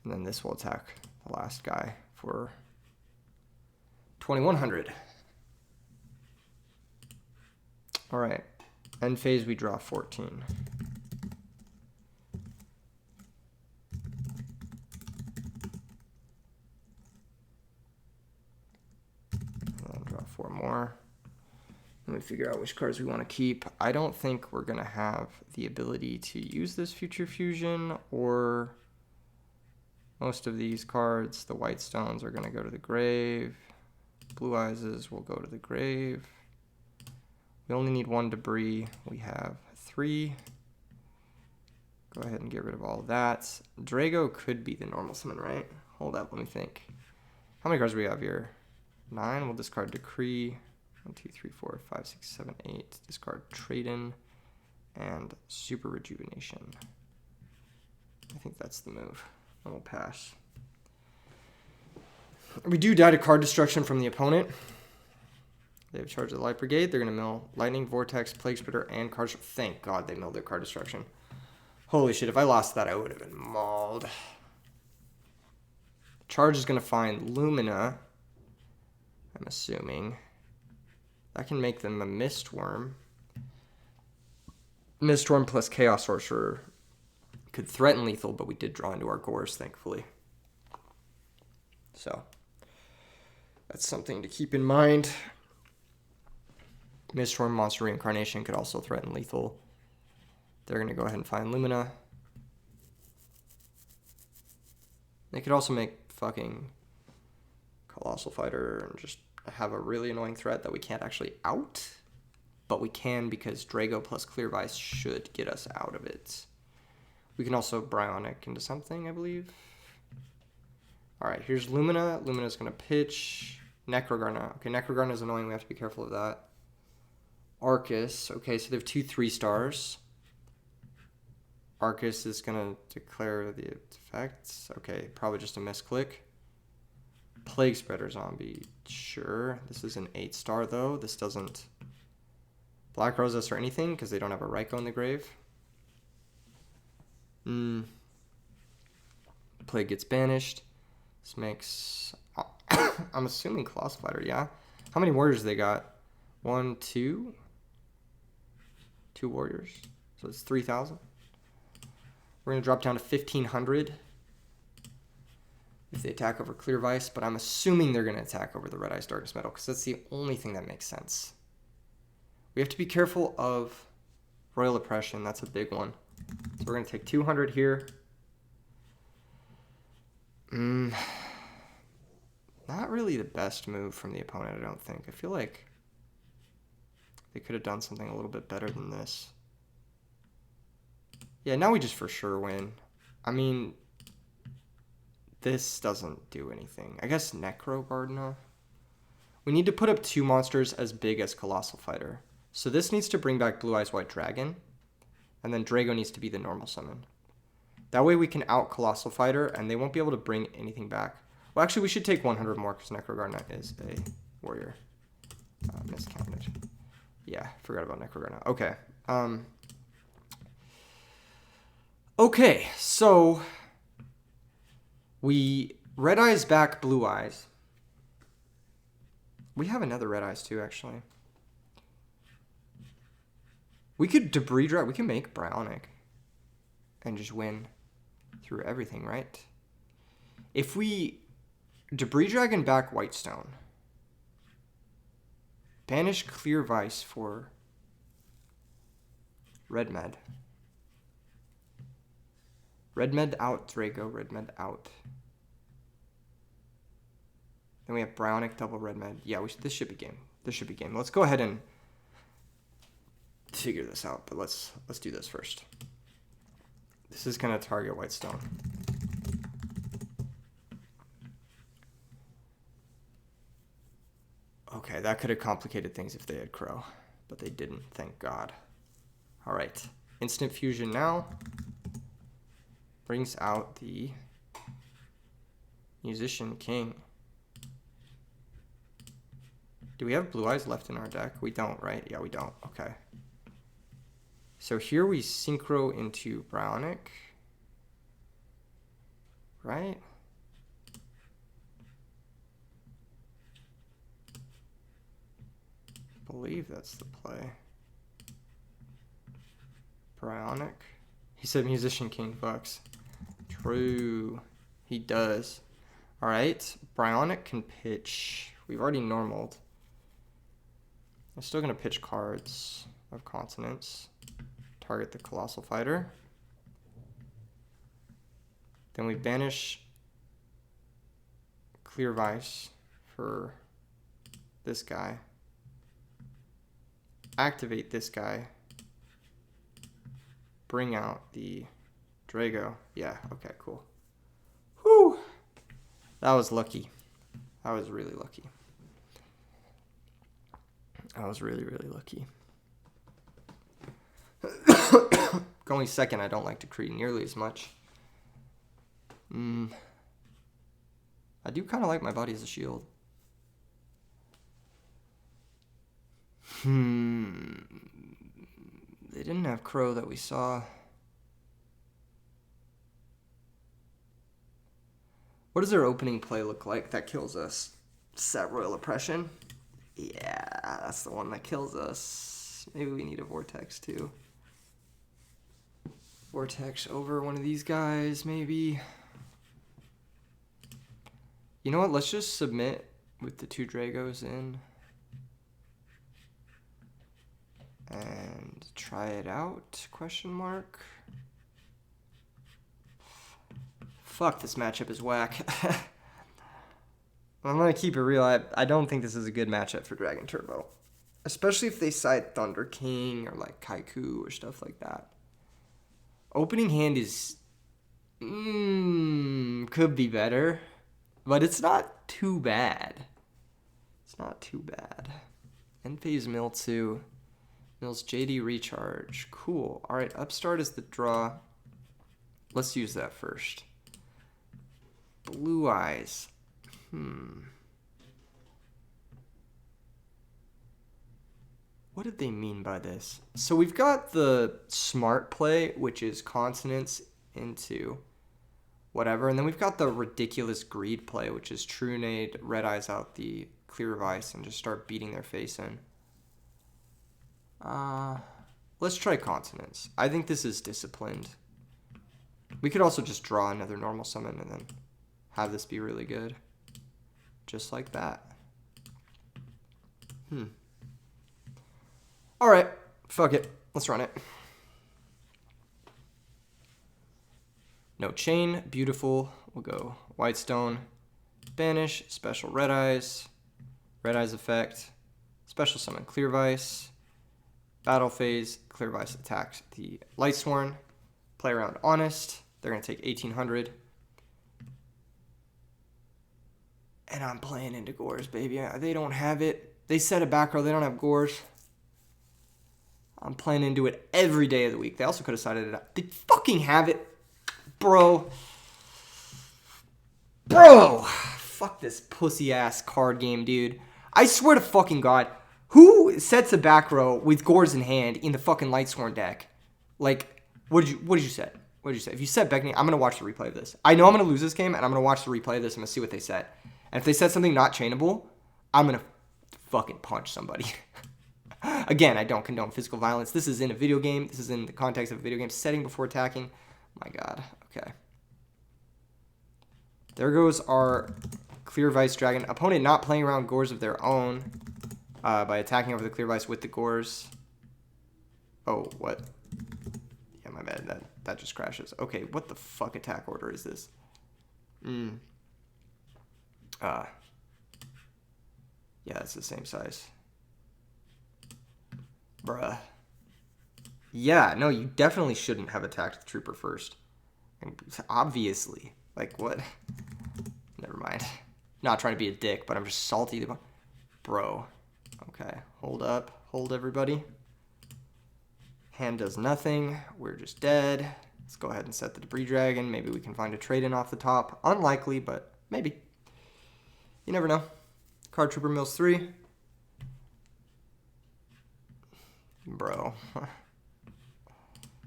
And then this will attack the last guy for 2100. All right. End phase, we draw 14. And then draw 4 more. Let me figure out which cards we want to keep. I don't think we're going to have the ability to use this future fusion, or most of these cards. The white stones are going to go to the grave. Blue eyes will go to the grave. We only need 1 debris. We have 3. Go ahead and get rid of all of that. Drago could be the normal summon, right? Hold up, let me think. How many cards do we have here? 9. We'll discard Decree. 1, 2, 3, 4, 5, 6, 7, 8. Discard Trade-in and Super Rejuvenation. I think that's the move. And we'll pass. We do die to card destruction from the opponent. They have charge of the Light Brigade. They're going to mill Lightning, Vortex, Plague Splitter, and card. Thank God they milled their card destruction. Holy shit, if I lost that, I would have been mauled. Charge is going to find Lumina, I'm assuming. That can make them a Mistworm. Mistworm plus Chaos Sorcerer could threaten lethal, but we did draw into our cores, thankfully. So, that's something to keep in mind. Mistworm Monster Reincarnation could also threaten lethal. They're going to go ahead and find Lumina. They could also make fucking Colossal Fighter and just have a really annoying threat that we can't actually out. But we can, because Drago plus Clear Vice should get us out of it. We can also Bryonic into something, I believe. Alright, here's Lumina. Lumina's going to pitch Necrogarna. Okay, Necrogarna is annoying. We have to be careful of that. Arcus. Okay, so they have 2 3-stars. Arcus is going to declare the effects. Okay, probably just a misclick. Plague Spreader Zombie. Sure. This is an 8-star, though. This doesn't Black Rose us or anything because they don't have a Raikou in the grave. Plague gets banished. This makes... I'm assuming Colossal Fighter, yeah? How many warriors they got? 1, 2? 2 warriors. So it's 3,000. We're going to drop down to 1,500 if they attack over Clear Vice, but I'm assuming they're going to attack over the Red Eyes Darkness Metal because that's the only thing that makes sense. We have to be careful of Royal Oppression. That's a big one. So we're going to take 200 here. Not really the best move from the opponent, I don't think. I feel like they could have done something a little bit better than this. Yeah, now we just for sure win. I mean, this doesn't do anything. I guess Necro Gardena. We need to put up 2 monsters as big as Colossal Fighter. So this needs to bring back Blue Eyes White Dragon. And then Drago needs to be the normal summon. That way we can out Colossal Fighter and they won't be able to bring anything back. Well, actually, we should take 100 more because Necro Gardena is a warrior. Miscounted. Yeah, forgot about Necro Gardena. Okay. Okay, so we Red Eyes back Blue Eyes. We have another Red Eyes too, actually. We could Debris Drag. We can make Brownic and just win through everything, right? If we Debris Dragon back Whitestone, banish Clear Vice for Red Med. Red Med out, Drago, Red Med out. Then we have Brownic, double Red Med. Yeah, this should be game. This should be game. Let's go ahead and figure this out, but let's do this first. This is going to target Whitestone. Okay, that could have complicated things if they had Crow, but they didn't, thank God. All right, Instant Fusion now. Brings out the Musician King. Do we have Blue Eyes left in our deck? We don't, right? Yeah, we don't. Okay. So here we synchro into Brownic. Right? I believe that's the play. Brownic. He said Musician King fucks. True. He does. Alright. Brownic can pitch. We've already normaled. I'm still going to pitch cards of consonants. Target the Colossal Fighter. Then we banish Clear Vice for this guy. Activate this guy. Bring out the Drago. Yeah, okay, cool. Whew. That was lucky. I was really lucky. I was really, really lucky. Going second, I don't like Decree nearly as much. I do kind of like my body as a shield. They didn't have Crow that we saw. What does their opening play look like that kills us? Set Royal Oppression? Yeah, that's the one that kills us. Maybe we need a Vortex too. Vortex over one of these guys, maybe. You know what? Let's just submit with the 2 Dragos in. And try it out, question mark. Fuck, this matchup is whack. I'm going to keep it real. I don't think this is a good matchup for Dragon Turbo. Especially if they side Thunder King or like Kaiku or stuff like that. Opening hand is... could be better. But it's not too bad. It's not too bad. End phase Mill too. Mills JD recharge. Cool. All right, upstart is the draw. Let's use that first. Blue eyes. What did they mean by this? So we've got the smart play, which is consonants into whatever. And then we've got the ridiculous greed play, which is true nade, red eyes out the clear of ice, and just start beating their face in. Let's try consonants. I think this is disciplined. We could also just draw another normal summon and then have this be really good. Just like that. Alright, fuck it. Let's run it. No chain, beautiful. We'll go white stone, banish, special red eyes effect, special summon clear vice, battle phase, clear vice attacks the Lightsworn, play around honest. They're going to take 1800. And I'm playing into Gores, baby. They don't have it. They set a back row. They don't have Gores. I'm playing into it every day of the week. They also could have sided it up. They fucking have it. Bro. Fuck this pussy-ass card game, dude. I swear to fucking God. Who sets a back row with Gores in hand in the fucking Lightsworn deck? Like, what did you set? What did you say? If you set Beckney, I'm going to watch the replay of this. I know I'm going to lose this game, and I'm going to watch the replay of this. I'm going to see what they set. And if they set something not chainable, I'm going to fucking punch somebody. Again, I don't condone physical violence. This is in a video game. This is in the context of a video game. Setting before attacking. My God. Okay. There goes our Clear Vice Dragon. Opponent not playing around Gores of their own by attacking over the Clear Vice with the Gores. Oh, what? Yeah, my bad. That just crashes. Okay, what the fuck attack order is this? Yeah, it's the same size. Bruh. Yeah, no, you definitely shouldn't have attacked the Trooper first. Obviously. Like, what? Never mind. Not trying to be a dick, but I'm just salty. Bro. Okay, hold up. Hold, everybody. Hand does nothing. We're just dead. Let's go ahead and set the Debris Dragon. Maybe we can find a trade-in off the top. Unlikely, but maybe. You never know. Card Trooper mills 3. Bro.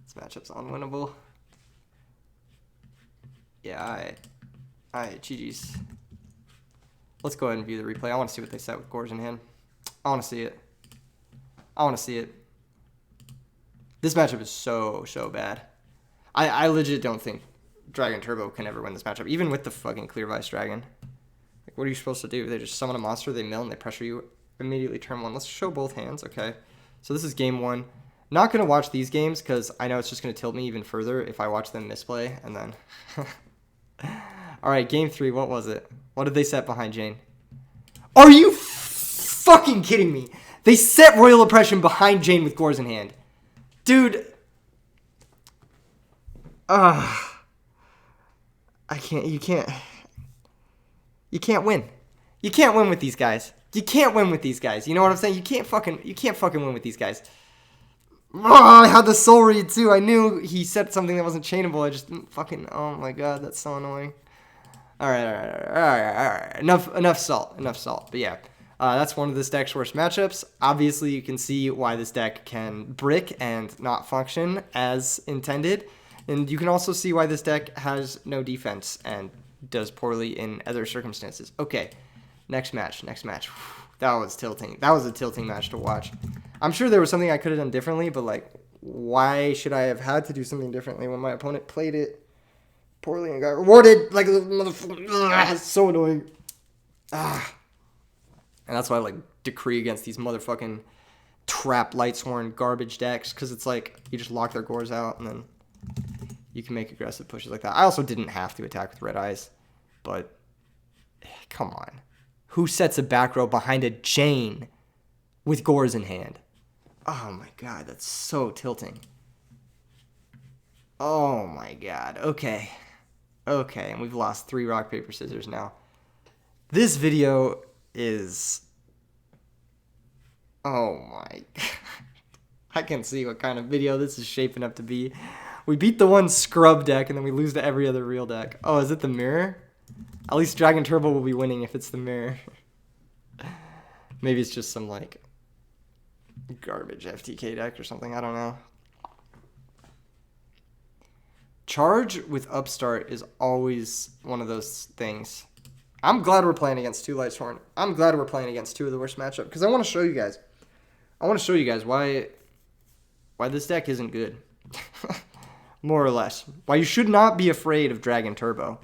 This matchup's unwinnable. Yeah, alright, GG's. Let's go ahead and view the replay. I want to see what they set with Gores in hand. I want to see it. I want to see it. This matchup is so bad. I legit don't think Dragon Turbo can ever win this matchup, even with the fucking Clear Vice Dragon. Like, what are you supposed to do? They just summon a monster, they mill, and they pressure you immediately turn 1. Let's show both hands, okay. So this is game 1. Not going to watch these games because I know it's just going to tilt me even further if I watch them misplay, and then... Alright, game 3, what was it? What did they set behind Jane? Are you fucking kidding me? They set Royal Oppression behind Jane with Gores in hand. Dude. You can't win. You can't win with these guys. You can't win with these guys. You know what I'm saying? You can't fucking win with these guys. I had the soul read too. I knew he said something that wasn't chainable. I just didn't fucking. Oh my God, that's so annoying. All right. Enough salt. But yeah, that's one of this deck's worst matchups. Obviously, you can see why this deck can brick and not function as intended, and you can also see why this deck has no defense and does poorly in other circumstances. Okay, next match. That was tilting. That was a tilting match to watch. I'm sure there was something I could have done differently, but like, why should I have had to do something differently when my opponent played it poorly and got rewarded? Like, motherfucker, it's so annoying. And that's why I like decree against these motherfucking trap Lightsworn garbage decks, because it's like you just lock their Gores out and then you can make aggressive pushes like that. I also didn't have to attack with red eyes, but come on. Who sets a back row behind a Jane with Gores in hand? Oh my God, that's so tilting. Oh my God. Okay, and we've lost 3 rock, paper, scissors now. This video is... Oh my God. I can see what kind of video this is shaping up to be. We beat the one scrub deck, and then we lose to every other real deck. Oh, is it the mirror? At least Dragon Turbo will be winning if it's the mirror. Maybe it's just some, like, garbage FTK deck or something. I don't know. Charge with Upstart is always one of those things. I'm glad we're playing against 2 Lightsworn. I'm glad we're playing against 2 of the worst matchup, because I want to show you guys. I want to show you guys why this deck isn't good. More or less. Why you should not be afraid of Dragon Turbo.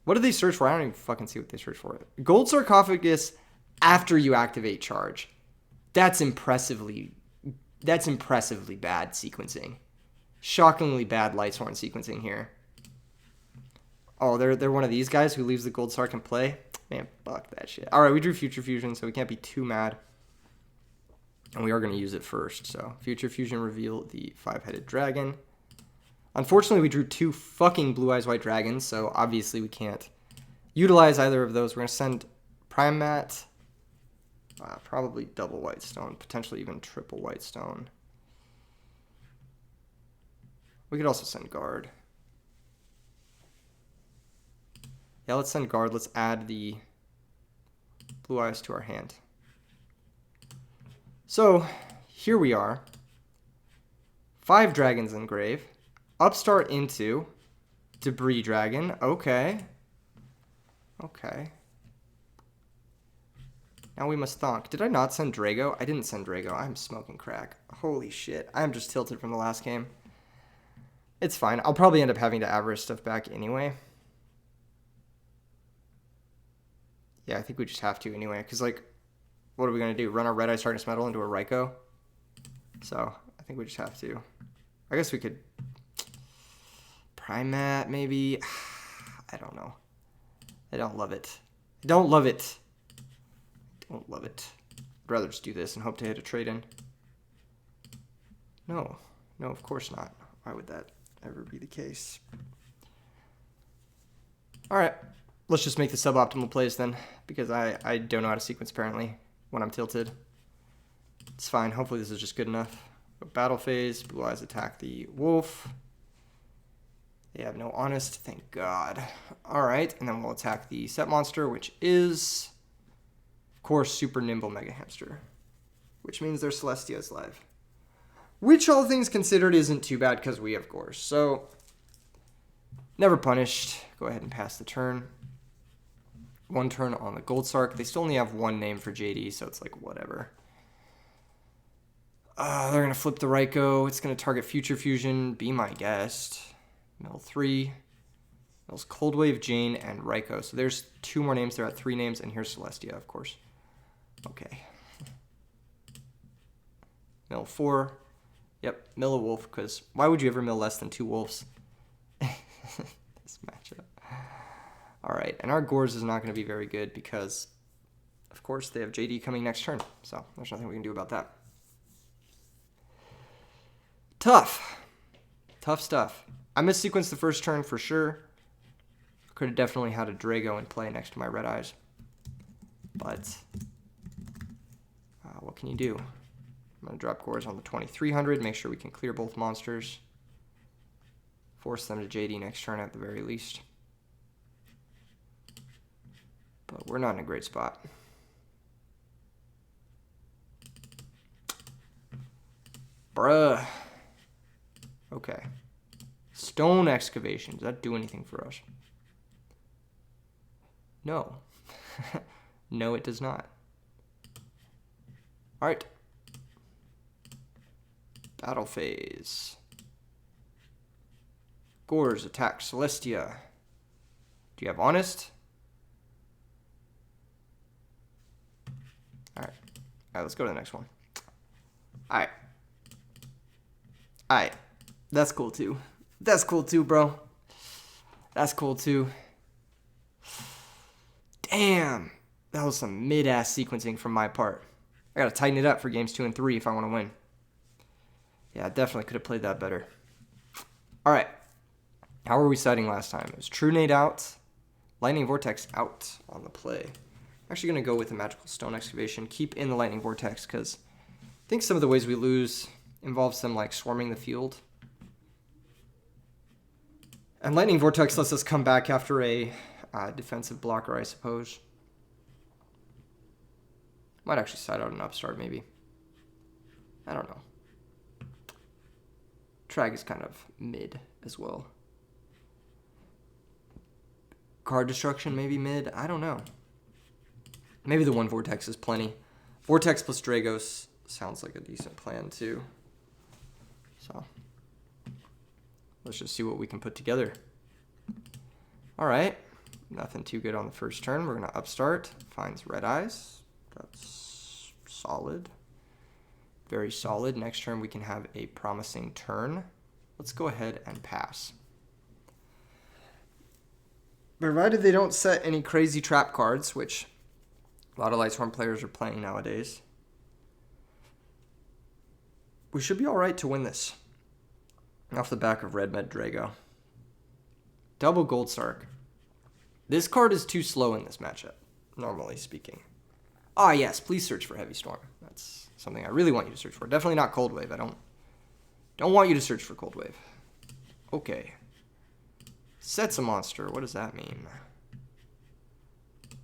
What do they search for? I don't even fucking see what they search for. Gold Sarcophagus after you activate Charge. That's impressively bad sequencing. Shockingly bad Lightsworn sequencing here. Oh, they're one of these guys who leaves the Gold Sark in play? Man, fuck that shit. Alright, we drew Future Fusion, so we can't be too mad. And we are going to use it first. So, Future Fusion reveal the 5-headed dragon. Unfortunately, we drew 2 fucking Blue Eyes White Dragons, so obviously we can't utilize either of those. We're going to send Prime Mat, probably double White Stone, potentially even triple White Stone. We could also send Guard. Yeah, let's send Guard. Let's add the Blue Eyes to our hand. So, here we are. 5 dragons in grave. Upstart into Debris Dragon. Okay. Okay. Now we must thonk. Did I not send Drago? I didn't send Drago. I'm smoking crack. Holy shit. I'm just tilted from the last game. It's fine. I'll probably end up having to average stuff back anyway. Yeah, I think we just have to anyway. Because, like, what are we going to do? Run our Red Eyes Darkness Metal into a Raikou? So, I think we just have to. I guess we could... Primat, maybe? I don't know. I don't love it. I don't love it. I don't love it. I'd rather just do this and hope to hit a trade-in. No. No, of course not. Why would that ever be the case? Alright. Let's just make the suboptimal plays then, because I don't know how to sequence apparently when I'm tilted. It's fine. Hopefully this is just good enough. Battle phase. Blue Eyes attack the wolf. They have no honest, thank God. Alright, and then we'll attack the set monster, which is, of course, Super Nimble Mega Hamster. Which means their Celestia is live. Which, all things considered, isn't too bad because we have Gorse. So, never punished. Go ahead and pass the turn. 1 turn on the Gold Sark. They still only have 1 name for JD, so it's like, whatever. They're going to flip the Raikou. It's going to target Future Fusion. Be my guest. Mill 3. Mill's Cold Wave, Jane, and Raikou. So there's 2 more names. They're at 3 names, and here's Celestia, of course. Okay. Mill 4. Yep, mill a wolf, because why would you ever mill less than 2 wolves? This matchup. Alright, and our Gorse is not going to be very good because, of course, they have JD coming next turn. So there's nothing we can do about that. Tough. Tough stuff. I missequenced the first turn for sure. Could have definitely had a Drago in play next to my Red Eyes. But, what can you do? I'm going to drop Gorse on the 2300, make sure we can clear both monsters. Force them to JD next turn at the very least. But we're not in a great spot. Bruh. Okay. Stone Excavation. Does that do anything for us? No. No, it does not. Alright. Battle phase. Gorse attack Celestia. Do you have Honest? Alright. Alright, let's go to the next one. Alright. Alright. That's cool too. That's cool too, bro. That's cool too. Damn. That was some mid-ass sequencing from my part. I gotta tighten it up for games 2 and 3 if I want to win. Yeah, I definitely could have played that better. Alright. How were we siding last time? It was True Nade out. Lightning Vortex out on the play. I'm actually going to go with the Magical Stone Excavation. Keep in the Lightning Vortex because I think some of the ways we lose involves them like swarming the field. And Lightning Vortex lets us come back after a defensive blocker, I suppose. Might actually side out an upstart, maybe. I don't know. Trag is kind of mid as well. Card destruction, maybe mid. I don't know. Maybe the one Vortex is plenty. Vortex plus Dragos sounds like a decent plan, too. So, let's just see what we can put together. All right. Nothing too good on the first turn. We're going to upstart. Finds Red Eyes. That's solid. Very solid. Next turn, we can have a promising turn. Let's go ahead and pass. Provided they don't set any crazy trap cards, which a lot of Lightsworn players are playing nowadays, we should be all right to win this. Off the back of Red Med Drago. Double Gold Sark. This card is too slow in this matchup, normally speaking. Ah, yes, please search for Heavy Storm. That's something I really want you to search for. Definitely not Cold Wave. I don't want you to search for Cold Wave. Okay. Sets a monster. What does that mean?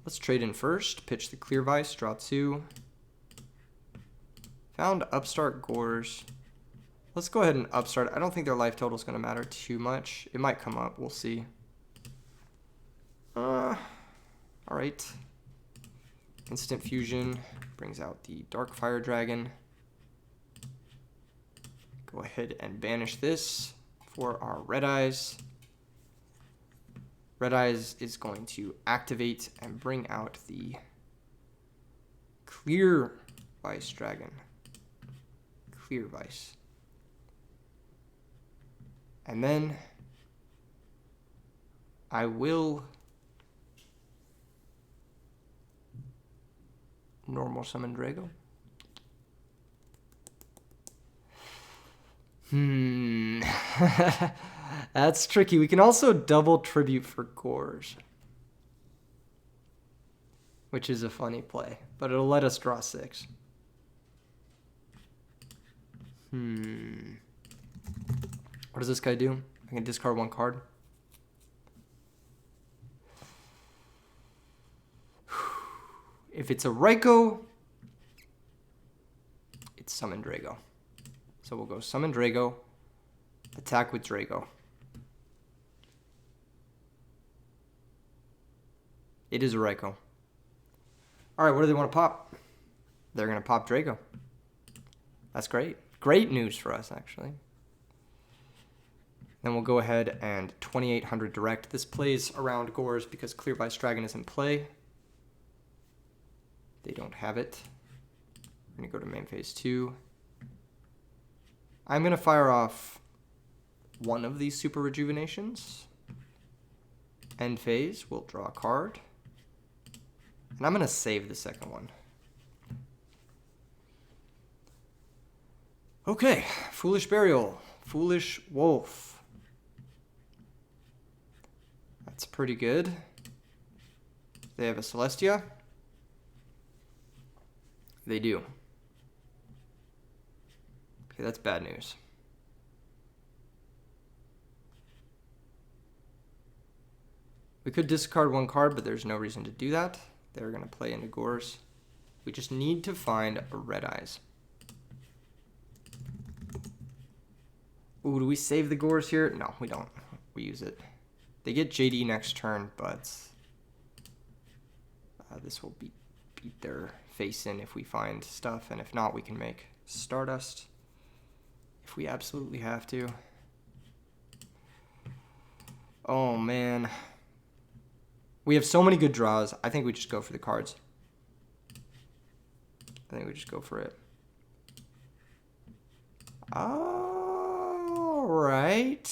Let's trade in first. Pitch the Clear Vice. Draw 2. Found Upstart Gores. Let's go ahead and upstart. I don't think their life total is going to matter too much. It might come up. We'll see. All right. Instant Fusion brings out the Dark Fire Dragon. Go ahead and banish this for our Red Eyes. Red Eyes is going to activate and bring out the Clear Vice Dragon. Clear Vice. And then I will normal summon Drago. That's tricky. We can also double tribute for Gores, which is a funny play, but it'll let us draw 6. What does this guy do? I can discard 1 card. If it's a Raikou, it's Summon Drago. So we'll go Summon Drago, attack with Drago. It is a Raikou. All right, what do they want to pop? They're going to pop Drago. That's great. Great news for us, actually. Then we'll go ahead and 2800 direct. This plays around Gores because Clear Vice Dragon is in play. They don't have it. We're going to go to main phase 2. I'm going to fire off one of these Super Rejuvenations. End phase, we'll draw a card. And I'm going to save the second one. Okay, Foolish Burial, Foolish Wolf. That's pretty good. They have a Celestia. They do. Okay, that's bad news. We could discard 1 card, but there's no reason to do that. They're going to play into Gores. We just need to find a Red Eyes. Ooh, do we save the Gores here? No, we don't. We use it. They get JD next turn, but this will beat their face in if we find stuff, and if not, we can make Stardust if we absolutely have to. Oh, man. We have so many good draws. I think we just go for the cards. I think we just go for it. All right.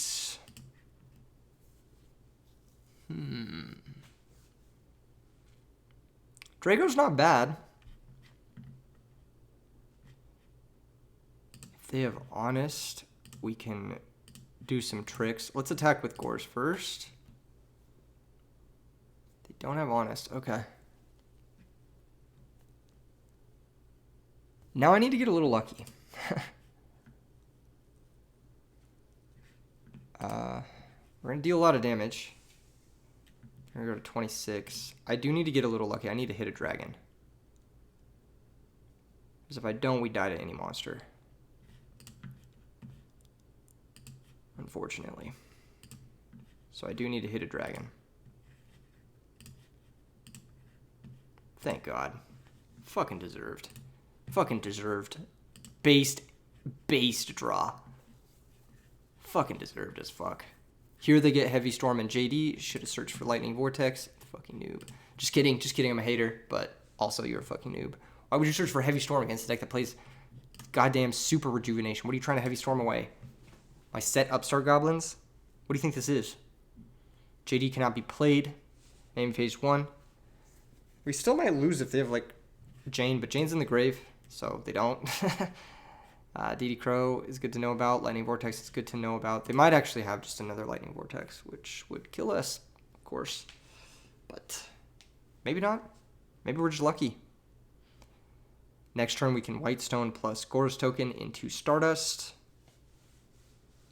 Drago's not bad. If they have Honest, we can do some tricks. Let's attack with Gores first. They don't have Honest. Okay. Now I need to get a little lucky. We're going to deal a lot of damage. We're going to go to 26. I do need to get a little lucky. I need to hit a dragon. Because if I don't, we die to any monster. Unfortunately. So I do need to hit a dragon. Thank God. Fucking deserved. Fucking deserved. Based draw. Fucking deserved as fuck. Here they get Heavy Storm and JD. Should have searched for Lightning Vortex. Fucking noob. Just kidding. Just kidding. I'm a hater. But also, you're a fucking noob. Why would you search for Heavy Storm against a deck that plays goddamn Super Rejuvenation? What are you trying to Heavy Storm away? My set Upstart Goblins? What do you think this is? JD cannot be played. Name phase 1. We still might lose if they have, like, Jane. But Jane's in the grave, so they don't. DD Crow is good to know about. Lightning Vortex is good to know about. They might actually have just another Lightning Vortex, which would kill us, of course. But maybe not. Maybe we're just lucky. Next turn, we can Whitestone plus Gore's token into Stardust.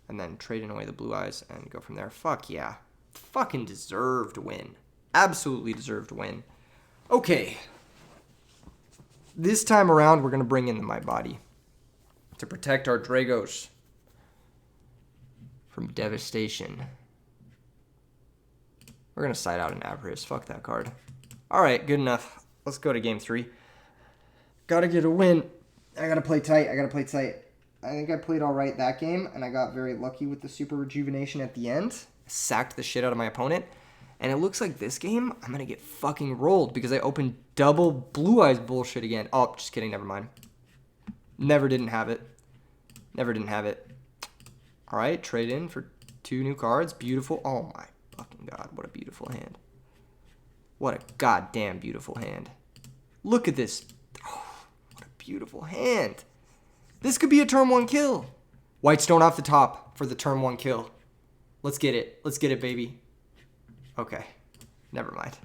And then trade in away the Blue Eyes and go from there. Fuck yeah. Fucking deserved win. Absolutely deserved win. Okay. This time around, we're going to bring in the My Body to protect our Dragos from devastation. We're going to side out an Avarice. Fuck that card. All right, good enough. Let's go to game 3. Gotta get a win. I gotta play tight. I think I played all right that game, and I got very lucky with the Super Rejuvenation at the end. Sacked the shit out of my opponent. And it looks like this game, I'm going to get fucking rolled because I opened double Blue Eyes bullshit again. Oh, just kidding. Never mind. Never didn't have it. All right, trade in for 2 new cards. Beautiful. Oh, my fucking God. What a beautiful hand. What a goddamn beautiful hand. Look at this. Oh, what a beautiful hand. This could be a turn 1 kill. Whitestone off the top for the turn 1 kill. Let's get it. Let's get it, baby. Okay. Never mind.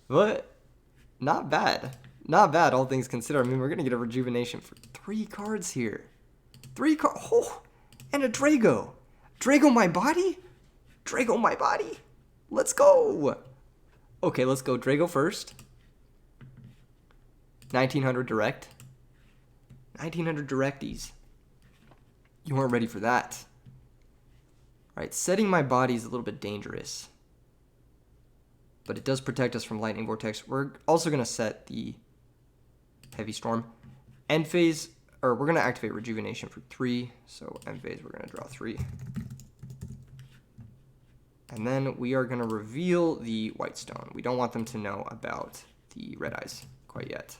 But not bad. Not bad, all things considered. I mean, we're going to get a Rejuvenation for 3 cards here. 3 cards. Oh, and a Drago. Drago My Body? Drago My Body. Let's go. Okay, let's go. Drago first. 1900 direct. 1900 directies. You weren't ready for that. All right, setting My Body is a little bit dangerous. But it does protect us from Lightning Vortex. We're also going to set the Heavy Storm. End phase, or we're going to activate Rejuvenation for 3. So end phase, we're going to draw 3. And then we are going to reveal the Whitestone. We don't want them to know about the Red Eyes quite yet,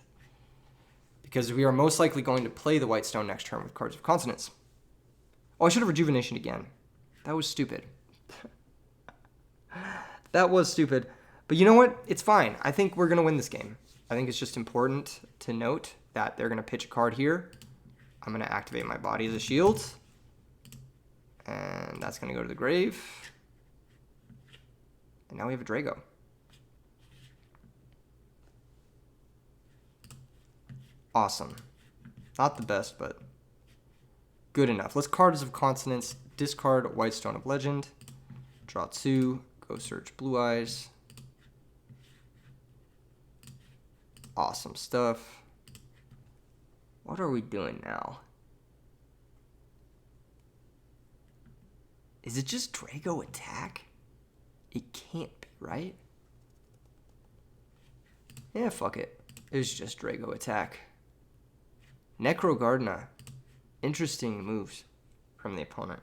because we are most likely going to play the Whitestone next turn with cards of consonants. Oh, I should have Rejuvenation again. That was stupid. That was stupid. But you know what? It's fine. I think we're going to win this game. I think it's just important to note that they're going to pitch a card here. I'm going to activate My Body as a shield. And that's going to go to the grave. And now we have a Drago. Awesome. Not the best, but good enough. Let's cards of consonants. Discard Whitestone of Legend. Draw 2. Go search Blue Eyes. Awesome stuff. What are we doing now? Is it just Drago attack? It can't be, right? Yeah, fuck it. It's just Drago attack. Necro Gardener. Interesting moves from the opponent.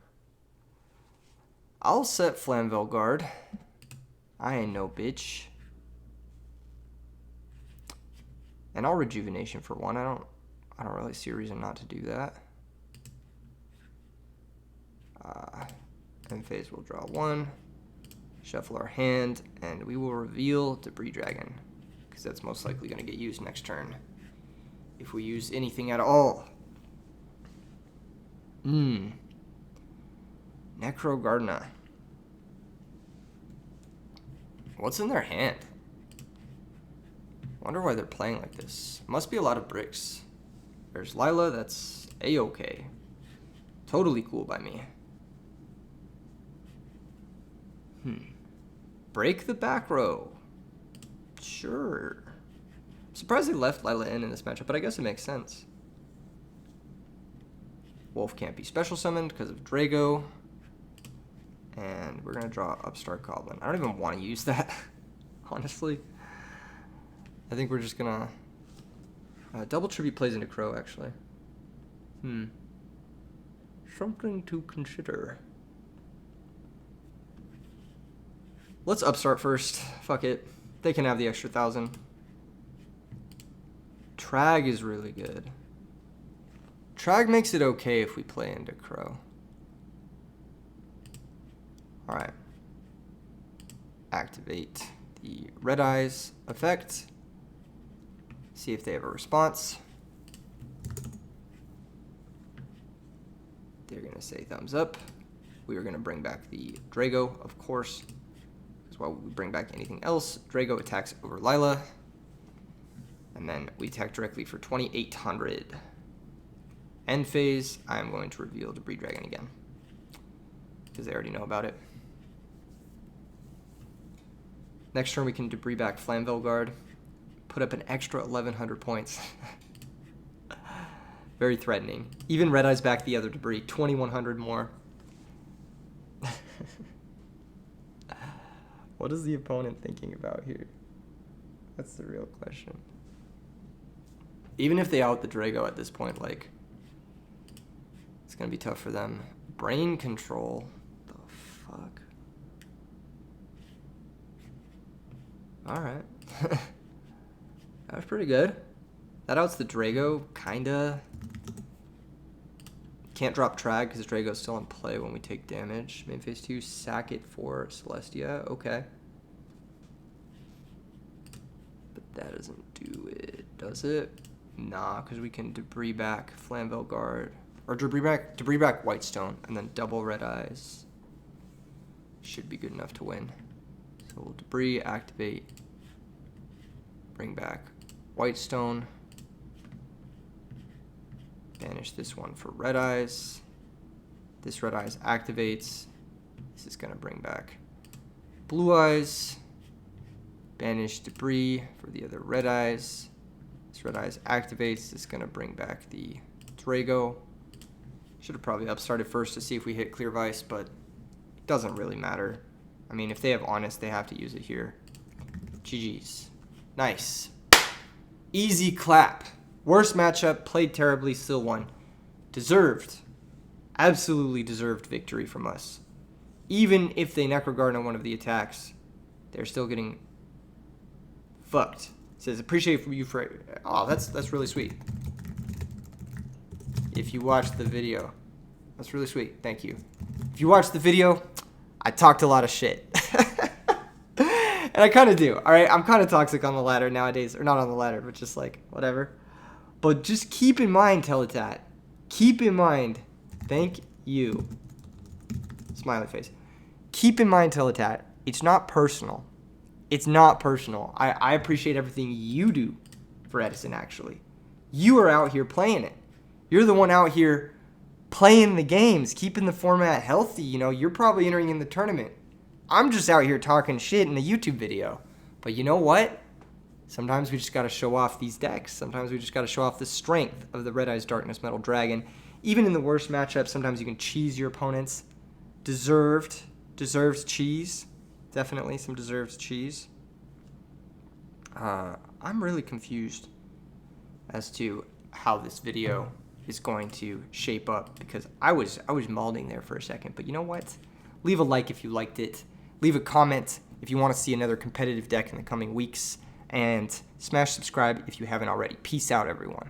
I'll set Flamvel Guard. I ain't no bitch. And I'll Rejuvenation for 1. I don't really see a reason not to do that. End phase, we'll draw 1. Shuffle our hand, and we will reveal Debris Dragon, because that's most likely going to get used next turn, if we use anything at all. Necro Gardener. What's in their hand? Wonder why they're playing like this. Must be a lot of bricks. There's Lila, that's A-okay. Totally cool by me. Break the back row. Sure. I'm surprised they left Lila in this matchup, but I guess it makes sense. Wolf can't be special summoned because of Drago. And we're going to draw Upstart Goblin. I don't even want to use that, honestly. I think we're just going to... double tribute plays into Crow, actually. Something to consider. Let's Upstart first. Fuck it. They can have the extra 1,000. Trag is really good. Trag makes it okay if we play into Crow. Alright. Activate the Red Eyes effect. See if they have a response. They're going to say thumbs up. We are going to bring back the Drago, of course. Because while we bring back anything else, Drago attacks over Lila. And then we attack directly for 2,800. End phase, I'm going to reveal Debris Dragon again. Because they already know about it. Next turn we can Debris back Flamvel Guard. Put up an extra 1,100 points. Very threatening. Even Red Eyes back the other Debris. 2,100 more. What is the opponent thinking about here? That's the real question. Even if they out the Drago at this point, like, it's going to be tough for them. Brain Control. The fuck? Alright. That was pretty good. That outs the Drago, kinda. Can't drop Trag because Drago's still in play when we take damage. Main phase 2, sack it for Celestia. Okay. But that doesn't do it, does it? Nah, because we can Debris back Flamvel Guard. Or Debris back Whitestone, and then double Red Eyes. Should be good enough to win. So we'll Debris, activate, bring back Whitestone. Banish this one for Red Eyes. This Red Eyes activates. This is going to bring back Blue Eyes. Banish Debris for the other Red Eyes. This Red Eyes activates. This is going to bring back the Drago. Should have probably upstarted first to see if we hit Clear Vice, but it doesn't really matter. I mean, if they have Honest, they have to use it here. GG's. Nice. Easy clap. Worst matchup, played terribly, still won. Deserved. Absolutely deserved victory from us. Even if they Necroguard on one of the attacks, they're still getting fucked. It says, appreciate you for... Oh, that's really sweet. If you watched the video. That's really sweet. Thank you. If you watched the video, I talked a lot of shit. And I kind of do. All right, I'm kind of toxic on the ladder nowadays. Or not on the ladder, but just like, whatever. But just keep in mind, Teletat. Keep in mind. Thank you. Smiley face. Keep in mind, Teletat. It's not personal. It's not personal. I appreciate everything you do for Edison, actually. You are out here playing it. You're the one out here playing the games, keeping the format healthy. You know, you're probably entering in the tournament. I'm just out here talking shit in a YouTube video. But you know what? Sometimes we just got to show off these decks. Sometimes we just got to show off the strength of the Red Eyes Darkness Metal Dragon. Even in the worst matchups, sometimes you can cheese your opponents. Deserved cheese. Definitely some deserved cheese. I'm really confused as to how this video is going to shape up, because I was malding there for a second. But you know what? Leave a like if you liked it. Leave a comment if you want to see another competitive deck in the coming weeks. And smash subscribe if you haven't already. Peace out, everyone.